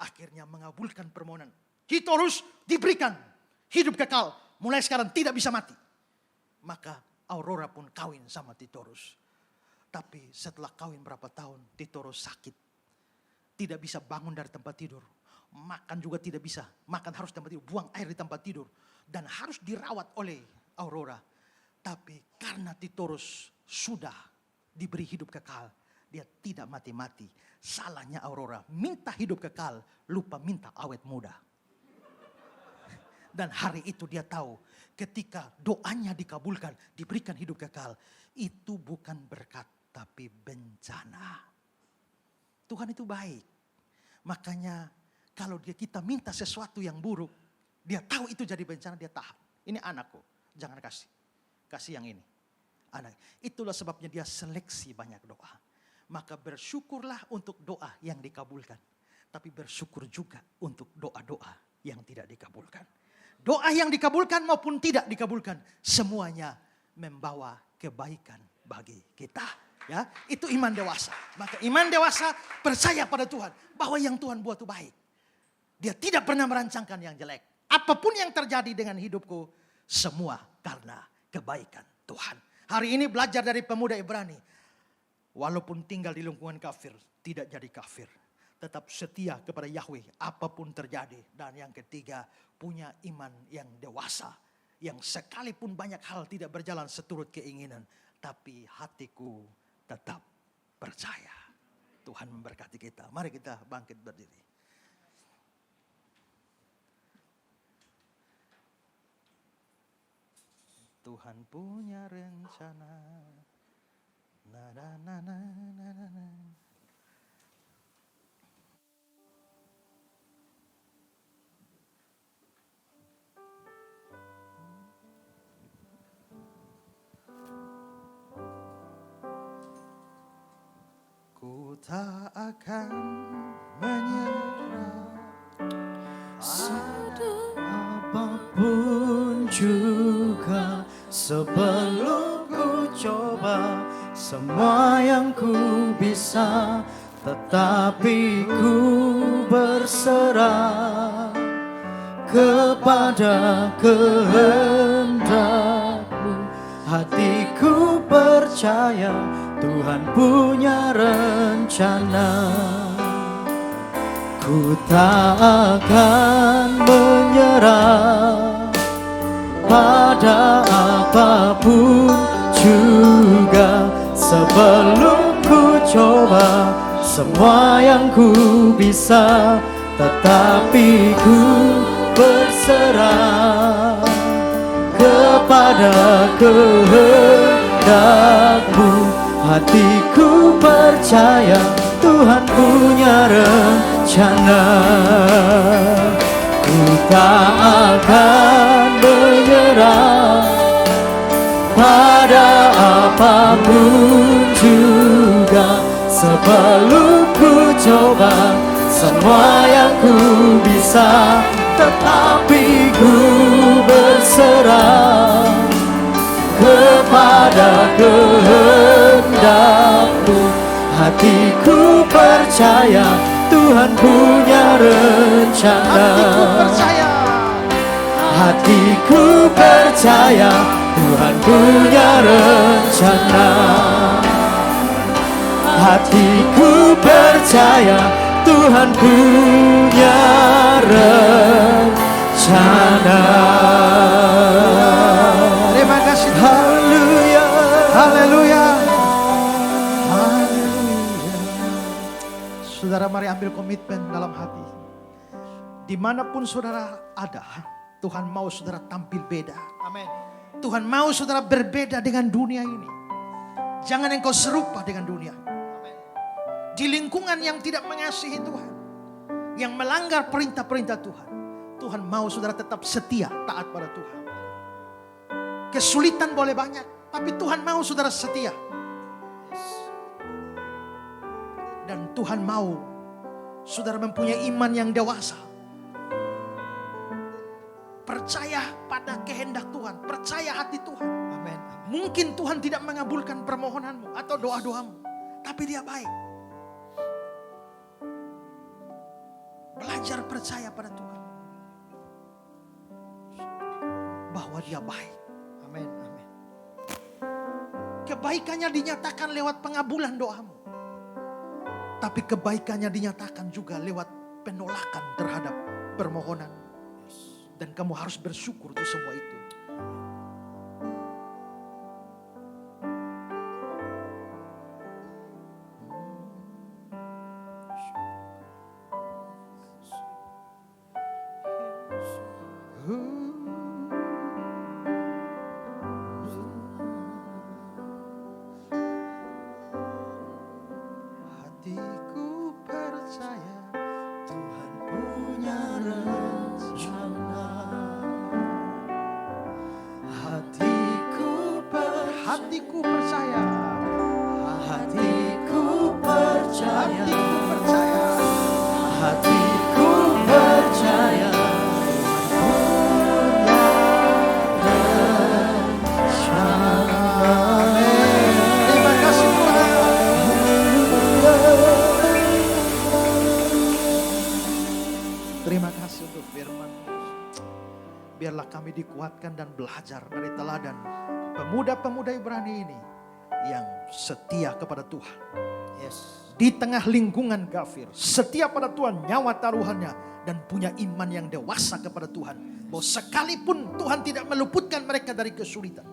akhirnya mengabulkan permohonan. Titorus diberikan hidup kekal. Mulai sekarang tidak bisa mati. Maka Aurora pun kawin sama Titorus. Tapi setelah kawin berapa tahun, Titoro sakit. Tidak bisa bangun dari tempat tidur. Makan juga tidak bisa. Makan harus tempat tidur. Buang air di tempat tidur. Dan harus dirawat oleh Aurora. Tapi karena Titorus sudah diberi hidup kekal. Dia tidak mati-mati. Salahnya Aurora. Minta hidup kekal. Lupa minta awet muda. Dan hari itu dia tahu ketika doanya dikabulkan, diberikan hidup kekal. Itu bukan berkat tapi bencana. Tuhan itu baik. Makanya kalau kita minta sesuatu yang buruk, dia tahu itu jadi bencana, dia tahan. Ini anakku, jangan kasih. Kasih yang ini. Anak. Itulah sebabnya dia seleksi banyak doa. Maka bersyukurlah untuk doa yang dikabulkan. Tapi bersyukur juga untuk doa-doa yang tidak dikabulkan. Doa yang dikabulkan maupun tidak dikabulkan, semuanya membawa kebaikan bagi kita. Ya, itu iman dewasa. Maka iman dewasa percaya pada Tuhan bahwa yang Tuhan buat itu baik. Dia tidak pernah merancangkan yang jelek. Apapun yang terjadi dengan hidupku, semua karena kebaikan Tuhan. Hari ini belajar dari pemuda Ibrani. Walaupun tinggal di lingkungan kafir, tidak jadi kafir. Tetap setia kepada Yahweh apapun terjadi. Dan yang ketiga, punya iman yang dewasa. Yang sekalipun banyak hal tidak berjalan seturut keinginan. Tapi hatiku tetap percaya. Tuhan memberkati kita. Mari kita bangkit berdiri. Tuhan punya rencana. Na na na na na na na. Ku tak akan menyerah. Apapun juga sebelum ku coba semua yang ku bisa, tetapi ku berserah kepada kehendak-Mu. Hatiku percaya Tuhan punya rencana. Ku tak akan menyerah pada apapun juga sebelum ku coba semua yang ku bisa, tetapi ku berserah kepada kehendak-Mu. Hatiku percaya Tuhan punya rencana. Ku tak akan menyerah pada apapun juga sebelum ku coba semua yang ku bisa, tetapi ku berserah kepada kehendak-Mu. Hatiku percaya Tuhan punya rencana. Hatiku percaya Tuhan punya rencana. Hatiku percaya Tuhan punya rencana. Terima kasih. Haleluya. Haleluya. Saudara, mari ambil komitmen dalam hati. Dimanapun saudara ada, Tuhan mau saudara tampil beda. Amin. Tuhan mau saudara berbeda dengan dunia ini. Jangan engkau serupa dengan dunia. Amin. Di lingkungan yang tidak mengasihi Tuhan, yang melanggar perintah-perintah Tuhan, Tuhan mau saudara tetap setia, taat pada Tuhan. Kesulitan boleh banyak, tapi Tuhan mau saudara setia. Dan Tuhan mau saudara mempunyai iman yang dewasa. Percaya pada kehendak Tuhan, percaya hati Tuhan. Amin. Mungkin Tuhan tidak mengabulkan permohonanmu atau doa-doamu, tapi Dia baik. Belajar percaya pada Tuhan, bahwa Dia baik. Amin. Amin. Kebaikannya dinyatakan lewat pengabulan doamu. Tapi kebaikannya dinyatakan juga lewat penolakan terhadap permohonan. Dan kamu harus bersyukur untuk semua itu. Hatiku percaya Tuhan punya rencana. Hatiku percaya. Hatiku percaya. Hatiku percaya Terima kasih Tuhan. Terima kasih untuk firman. Biarlah kami dikuatkan dan belajar dari teladan pemuda-pemuda Ibrani ini yang setia kepada Tuhan. Di tengah lingkungan kafir, setia pada Tuhan, nyawa taruhannya, dan punya iman yang dewasa kepada Tuhan. Bahwa sekalipun Tuhan tidak meluputkan mereka dari kesulitan,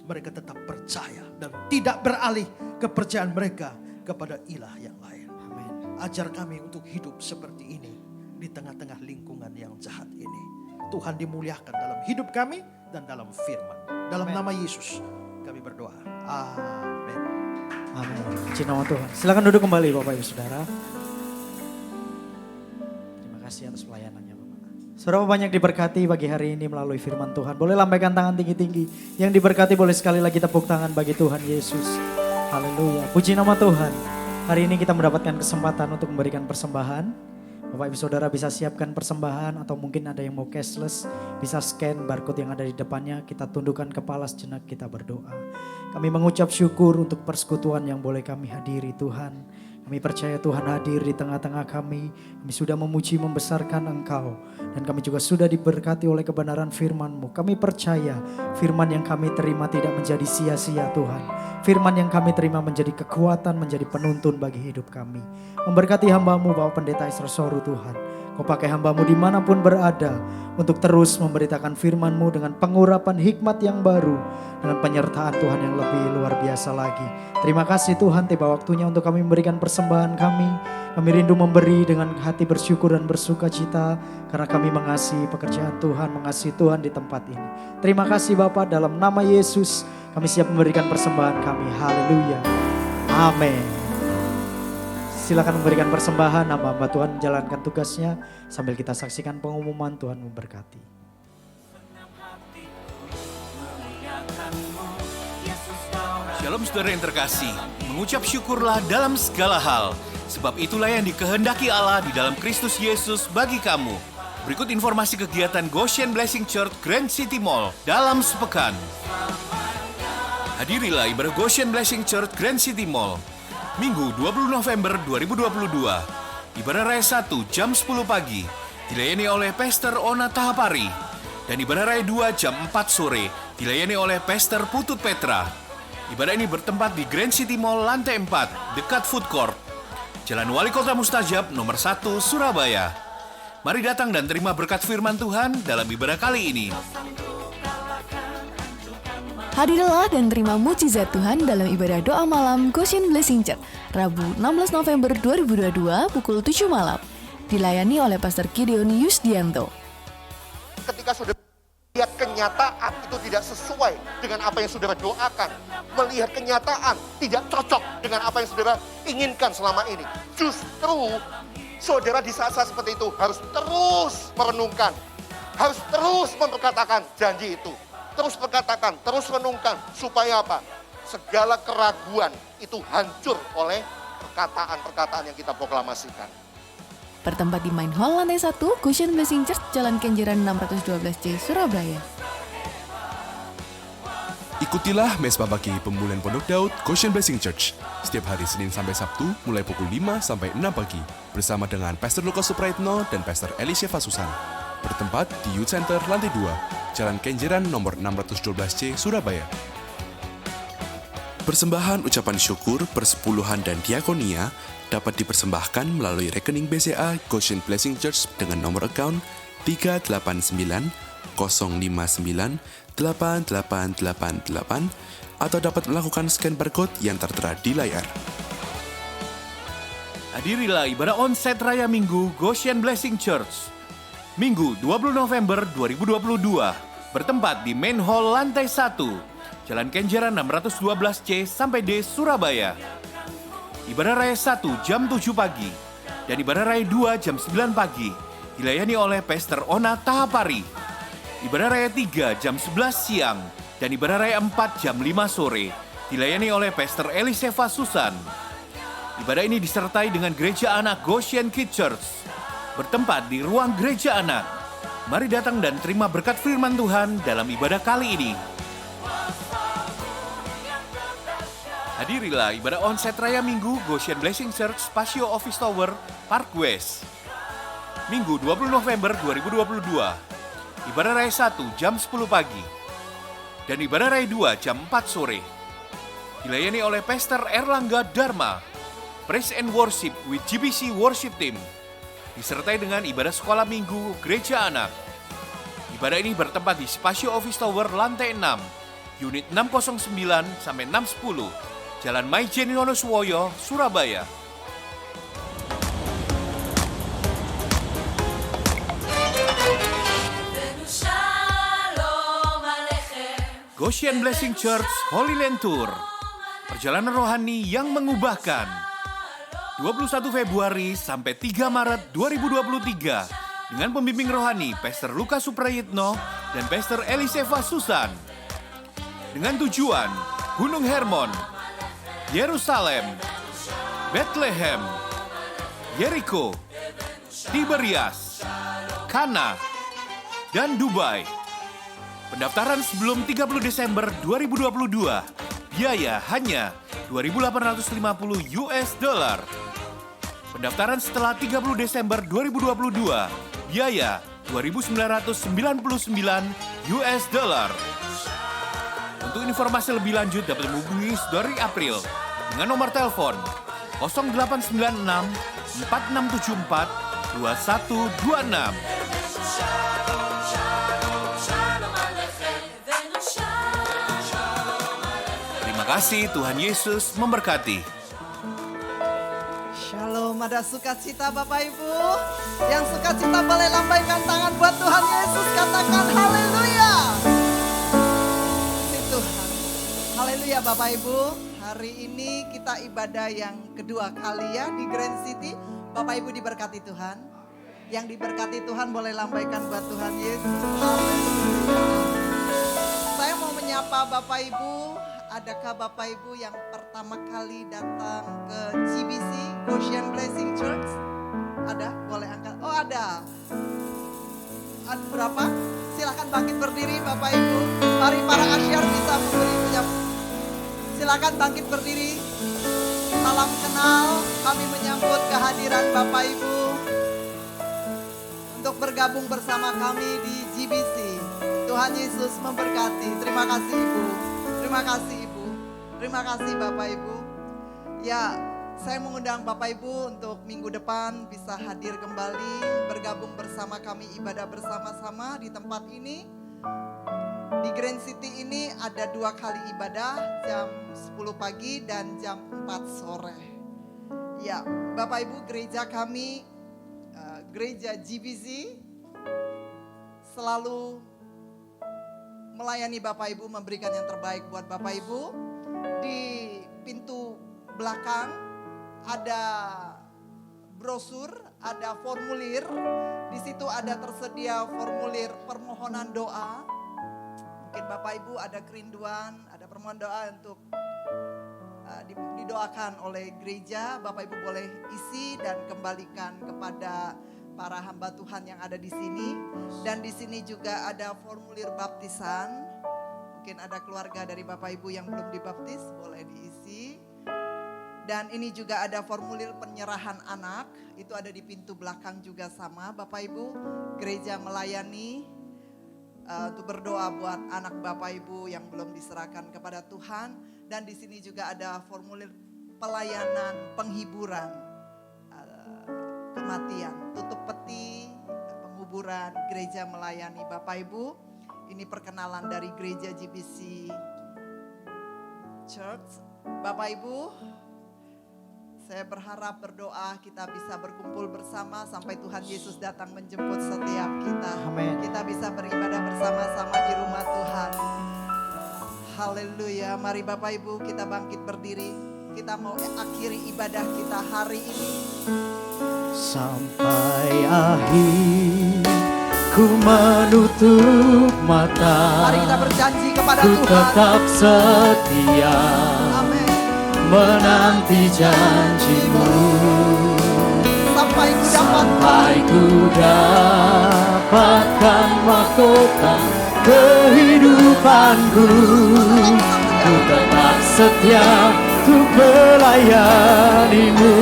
mereka tetap percaya dan tidak beralih kepercayaan mereka kepada ilah yang lain. Ajar kami untuk hidup seperti ini di tengah-tengah lingkungan yang jahat ini. Tuhan dimuliakan dalam hidup kami dan dalam firman. Dalam nama Yesus kami berdoa. Amin. Amin. Puji nama Tuhan. Silakan duduk kembali Bapak Ibu Saudara. Terima kasih atas pelayanannya Bapak. Saudara banyak diberkati pagi hari ini melalui firman Tuhan. Boleh lambaikan tangan tinggi-tinggi. Yang diberkati boleh sekali lagi tepuk tangan bagi Tuhan Yesus. Haleluya. Puji nama Tuhan. Hari ini kita mendapatkan kesempatan untuk memberikan persembahan. Bapak Ibu Saudara bisa siapkan persembahan atau mungkin ada yang mau cashless. Bisa scan barcode yang ada di depannya. Kita tundukkan kepala sejenak, kita berdoa. Kami mengucap syukur untuk persekutuan yang boleh kami hadiri Tuhan. Kami percaya Tuhan hadir di tengah-tengah kami. Kami sudah memuji membesarkan Engkau. Dan kami juga sudah diberkati oleh kebenaran firman-Mu. Kami percaya firman yang kami terima tidak menjadi sia-sia Tuhan. Firman yang kami terima menjadi kekuatan, menjadi penuntun bagi hidup kami. Memberkati hamba-Mu Bapak Pendeta Isra Soru Tuhan. Kau pakai hamba-Mu dimanapun berada untuk terus memberitakan firman-Mu dengan pengurapan hikmat yang baru. Dengan penyertaan Tuhan yang lebih luar biasa lagi. Terima kasih Tuhan, tiba waktunya untuk kami memberikan persembahan kami. Kami rindu memberi dengan hati bersyukur dan bersuka cita. Karena kami mengasihi pekerjaan Tuhan, mengasihi Tuhan di tempat ini. Terima kasih Bapak, dalam nama Yesus kami siap memberikan persembahan kami. Haleluya. Amin. Silakan memberikan persembahan, hamba Tuhan menjalankan tugasnya. Sambil kita saksikan pengumuman, Tuhan memberkati. Shalom saudara yang terkasih, mengucap syukurlah dalam segala hal. Sebab itulah yang dikehendaki Allah di dalam Kristus Yesus bagi kamu. Berikut informasi kegiatan Goshen Blessing Church Grand City Mall dalam sepekan. Hadirilah ibadah Goshen Blessing Church Grand City Mall. Minggu 20 November 2022. Ibadah Raya 1 jam 10 pagi. Dilayani oleh Pastor Ona Tahapari. Dan ibadah Raya 2 jam 4 sore. Dilayani oleh Pastor Putut Petra. Ibadah ini bertempat di Grand City Mall lantai 4, dekat Food Court. Jalan Wali Kota Mustajab nomor 1 Surabaya. Mari datang dan terima berkat firman Tuhan dalam ibadah kali ini. Hadirlah dan terima mujizat Tuhan dalam ibadah doa malam Goshen Blessing Church, Rabu 16 November 2022 pukul 7 malam. Dilayani oleh Pastor Gideon Yusdianto. Ketika saudara melihat kenyataan itu tidak sesuai dengan apa yang saudara doakan, melihat kenyataan tidak cocok dengan apa yang saudara inginkan selama ini, justru saudara di saat-saat seperti itu harus terus merenungkan, harus terus memperkatakan janji itu, terus perkatakan, terus renungkan, supaya apa? Segala keraguan itu hancur oleh perkataan-perkataan yang kita proklamasikan. Bertempat di Main Hall lantai 1, Goshen Blessing Church, Jalan Kenjeran 612C, Surabaya. Ikutilah Mesbah Pagi Pemulihan Pondok Daud Goshen Blessing Church setiap hari Senin sampai Sabtu mulai pukul 5 sampai 6 pagi bersama dengan Pastor Lukas Supraitno dan Pastor Elisha Fasusan. Bertempat di Youth Center lantai 2, Jalan Kenjeran nomor 612C, Surabaya. Persembahan ucapan syukur, persepuluhan dan diakonia dapat dipersembahkan melalui rekening BCA Goshen Blessing Church dengan nomor account 389 059 8888 atau dapat melakukan scan barcode yang tertera di layar. Hadirilah ibadah onsite Raya Minggu Goshen Blessing Church. Minggu 20 November 2022 bertempat di Main Hall lantai 1. Jalan Kenjeran 612C sampai D, Surabaya. Ibadah Raya 1 jam 7 pagi dan Ibadah Raya 2 jam 9 pagi dilayani oleh Pastor Ona Tahapari. Ibadah Raya 3 jam 11 siang dan Ibadah Raya 4 jam 5 sore dilayani oleh Pastor Eliseva Susan. Ibadah ini disertai dengan Gereja Anak Goshen Kids Church bertempat di ruang Gereja Anak. Mari datang dan terima berkat firman Tuhan dalam ibadah kali ini. Hadirilah ibadah onsite Raya Minggu Goshen Blessing Church Spasio Office Tower, Park West. Minggu 20 November 2022. Ibadah Raya 1 jam 10 pagi. Dan Ibadah Raya 2 jam 4 sore. Dilayani oleh Pastor Erlangga Dharma. Praise and Worship with GBC Worship Team. Disertai dengan ibadah sekolah minggu Gereja Anak. Ibadah ini bertempat di Spasio Office Tower lantai 6, unit 609 sampai 610, Jalan Maijen Wonosowo, Surabaya. Goshen Blessing Church Holy Land Tour. Perjalanan rohani yang mengubahkan. 21 Februari sampai 3 Maret 2023 dengan pembimbing rohani Pastor Lukas Suprayitno dan Pastor Eliseva Susan. Dengan tujuan Gunung Hermon, Yerusalem, Bethlehem, Jericho, Tiberias, Kana, dan Dubai. Pendaftaran sebelum 30 Desember 2022, biaya hanya $2.850. Pendaftaran setelah 30 Desember 2022, biaya $2.999. Untuk informasi lebih lanjut dapat menghubungi Saudari April dengan nomor telepon 0896 4674 2126. Terima kasih, Tuhan Yesus memberkati. Shalom, ada sukacita Bapak Ibu. Yang sukacita boleh lambaikan tangan buat Tuhan Yesus, katakan haleluya. Si Tuhan. Haleluya Bapak Ibu. Hari ini kita ibadah yang kedua kali ya di Grand City. Bapak Ibu diberkati Tuhan. Yang diberkati Tuhan boleh lambaikan buat Tuhan Yesus. Haleluya. Saya mau menyapa Bapak Ibu. Adakah Bapak Ibu yang pertama kali datang ke GBC, Goshen Blessing Church? Ada? Boleh angkat? Oh ada. Ada berapa? Silakan bangkit berdiri Bapak Ibu. Mari para asyar bisa memberi penyambutan. Silakan bangkit berdiri. Salam kenal, kami menyambut kehadiran Bapak Ibu untuk bergabung bersama kami di GBC. Tuhan Yesus memberkati. Terima kasih Ibu. Terima kasih Ibu, terima kasih Bapak Ibu. Ya, saya mengundang Bapak Ibu untuk minggu depan bisa hadir kembali, bergabung bersama kami ibadah bersama-sama di tempat ini. Di Grand City ini ada 2 kali ibadah, jam 10 pagi dan jam 4 sore. Ya, Bapak Ibu gereja kami, gereja GBC selalu melayani Bapak Ibu, memberikan yang terbaik buat Bapak Ibu. Di pintu belakang ada brosur, ada formulir. Di situ ada tersedia formulir permohonan doa. Mungkin Bapak Ibu ada kerinduan, ada permohonan doa untuk didoakan oleh gereja. Bapak Ibu boleh isi dan kembalikan kepada para hamba Tuhan yang ada di sini. Dan di sini juga ada formulir baptisan. Mungkin ada keluarga dari Bapak Ibu yang belum dibaptis, boleh diisi. Dan ini juga ada formulir penyerahan anak, itu ada di pintu belakang juga sama. Bapak Ibu, gereja melayani untuk berdoa buat anak Bapak Ibu yang belum diserahkan kepada Tuhan. Dan di sini juga ada formulir pelayanan, penghiburan, kematian, tutup peti, penguburan, gereja melayani. Bapak Ibu, ini perkenalan dari gereja GBC Church. Bapak Ibu, saya berharap berdoa kita bisa berkumpul bersama sampai Tuhan Yesus datang menjemput setiap kita. Amin. Kita bisa beribadah bersama-sama di rumah Tuhan. Haleluya. Mari Bapak Ibu kita bangkit berdiri. Kita mau akhiri ibadah kita hari ini. Sampai akhir ku menutup mata. Mari kita berjanji kepada Ku Tuhan. tetap setia Amin. menanti janjimu. Sampai ku dapat Sampai ku dapatkan mahkota kehidupanku. Ku tetap setia untuk melayanimu.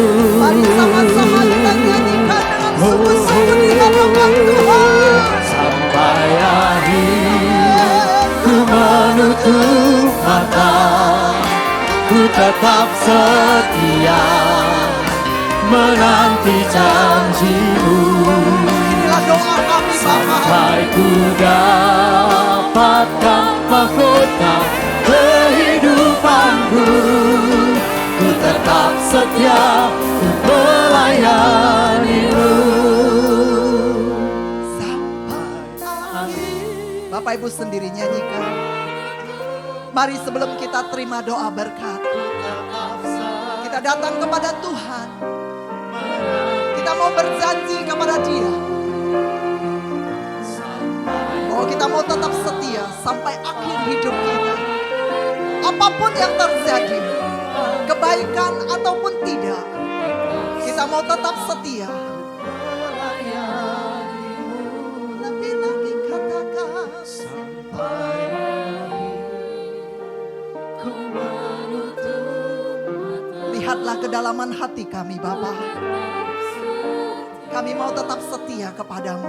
Mari sama-sama kita nyanyikan dengan sungguh-sungguh di hadapan Tuhan. Sampai akhir ku menutup mata, ku tetap setia menanti janjimu. Inilah doa kami Bapa. Sampai ku dapatkan mahkota kehidupanku, ku tetap setia untuk melayanimu. Bapak Ibu sendiri nyanyikan. Mari sebelum kita terima doa berkat, kita datang kepada Tuhan. Kita mau berjanji kepada Dia. Oh, kita mau tetap setia sampai akhir hidup kita. Apapun yang terjadi, kebaikan ataupun tidak, kita mau tetap setia. Lebih lagi katakan lihatlah kedalaman hati kami Bapa. Kami mau tetap setia kepadamu.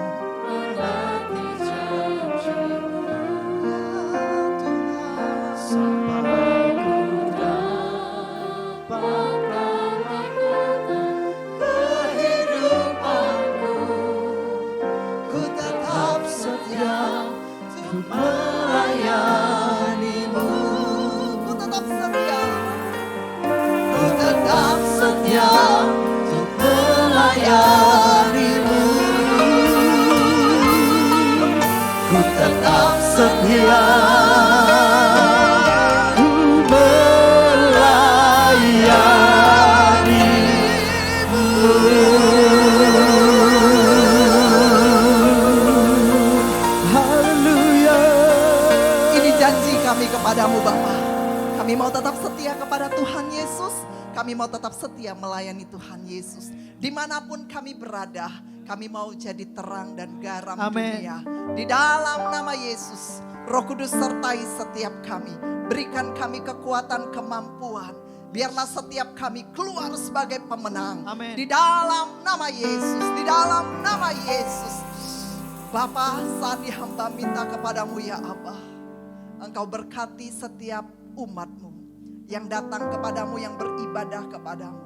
Ku tetap setia untuk melayanimu. Ku tetap setia. Ku tetap setia untuk melayanimu. Ku tetap setia ku melayanimu. Haleluya. Ini janji kami kepadamu Bapa. Kami mau tetap setia kepada Tuhan Yesus. Kami mau tetap setia melayani Tuhan Yesus. Dimanapun kami berada, kami mau jadi terang dan garam Amin. dunia. Di dalam nama Yesus, Roh Kudus sertai setiap kami. Berikan kami kekuatan, kemampuan. Biarlah setiap kami keluar sebagai pemenang. Amin. Di dalam nama Yesus, di dalam nama Yesus. Bapa, saat ini hamba minta kepadamu ya Abah. Engkau berkati setiap umat-Mu yang datang kepadamu, yang beribadah kepadamu.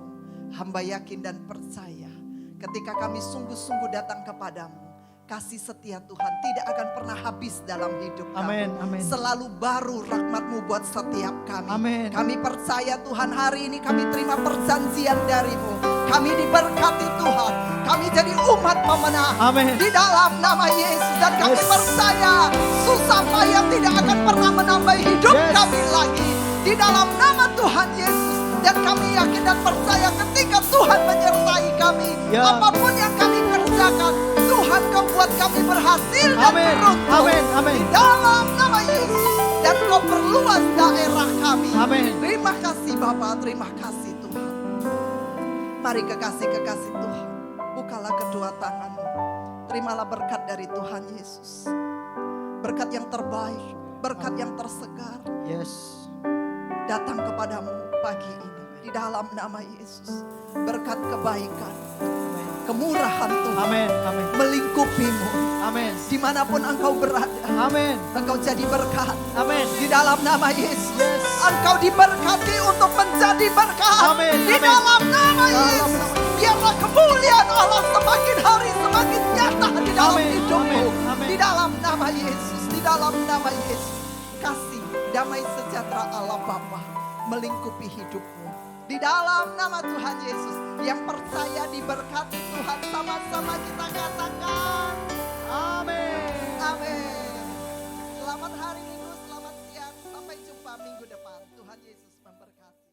Hamba yakin dan percaya ketika kami sungguh-sungguh datang kepadamu, kasih setia Tuhan tidak akan pernah habis dalam hidup kami. Amin, amin. Selalu baru rahmat-Mu buat setiap kami. Amin. Kami percaya Tuhan, hari ini kami terima perjanjian dari-Mu. Kami diberkati Tuhan. Kami jadi umat pemenang. Amin. Di dalam nama Yesus. Dan kami percaya susah payah tidak akan pernah menambah hidup kami lagi. Di dalam nama Tuhan Yesus. Dan kami yakin dan percaya ketika Tuhan menyertai kami. Apapun yang kami kerjakan, Tuhan Kau buat kami berhasil dan Amin. beruntung. Amin. Amin. Di dalam nama Yesus. Dan Kau perluas daerah kami. Amin. Terima kasih Bapa, terima kasih Tuhan. Mari kekasih-kekasih Tuhan, bukalah kedua tanganmu. Terimalah berkat dari Tuhan Yesus. Berkat yang terbaik, berkat yang tersegar. Yes. Datang kepadamu pagi ini. Di dalam nama Yesus. Berkat kebaikan, kemurahan Tuhan Amin. Amin. melingkupimu. Amin. Dimanapun engkau berada, Amin. engkau jadi berkat. Amin. Di dalam nama Yesus. engkau diberkati untuk menjadi berkat. Amin, Di amin. dalam nama Yesus. Biarlah kemuliaan Allah semakin hari semakin nyata di dalam Amin, hidupmu. amin, amin. Di dalam nama Yesus. Di dalam nama Yesus. Kasih damai sejahtera Allah Bapa melingkupi hidupmu. Di dalam nama Tuhan Yesus. Yang percaya diberkati Tuhan, sama-sama kita katakan. Amin. Amin. Selamat hari Minggu, selamat siang. Sampai jumpa minggu depan. Tuhan Yesus memberkati.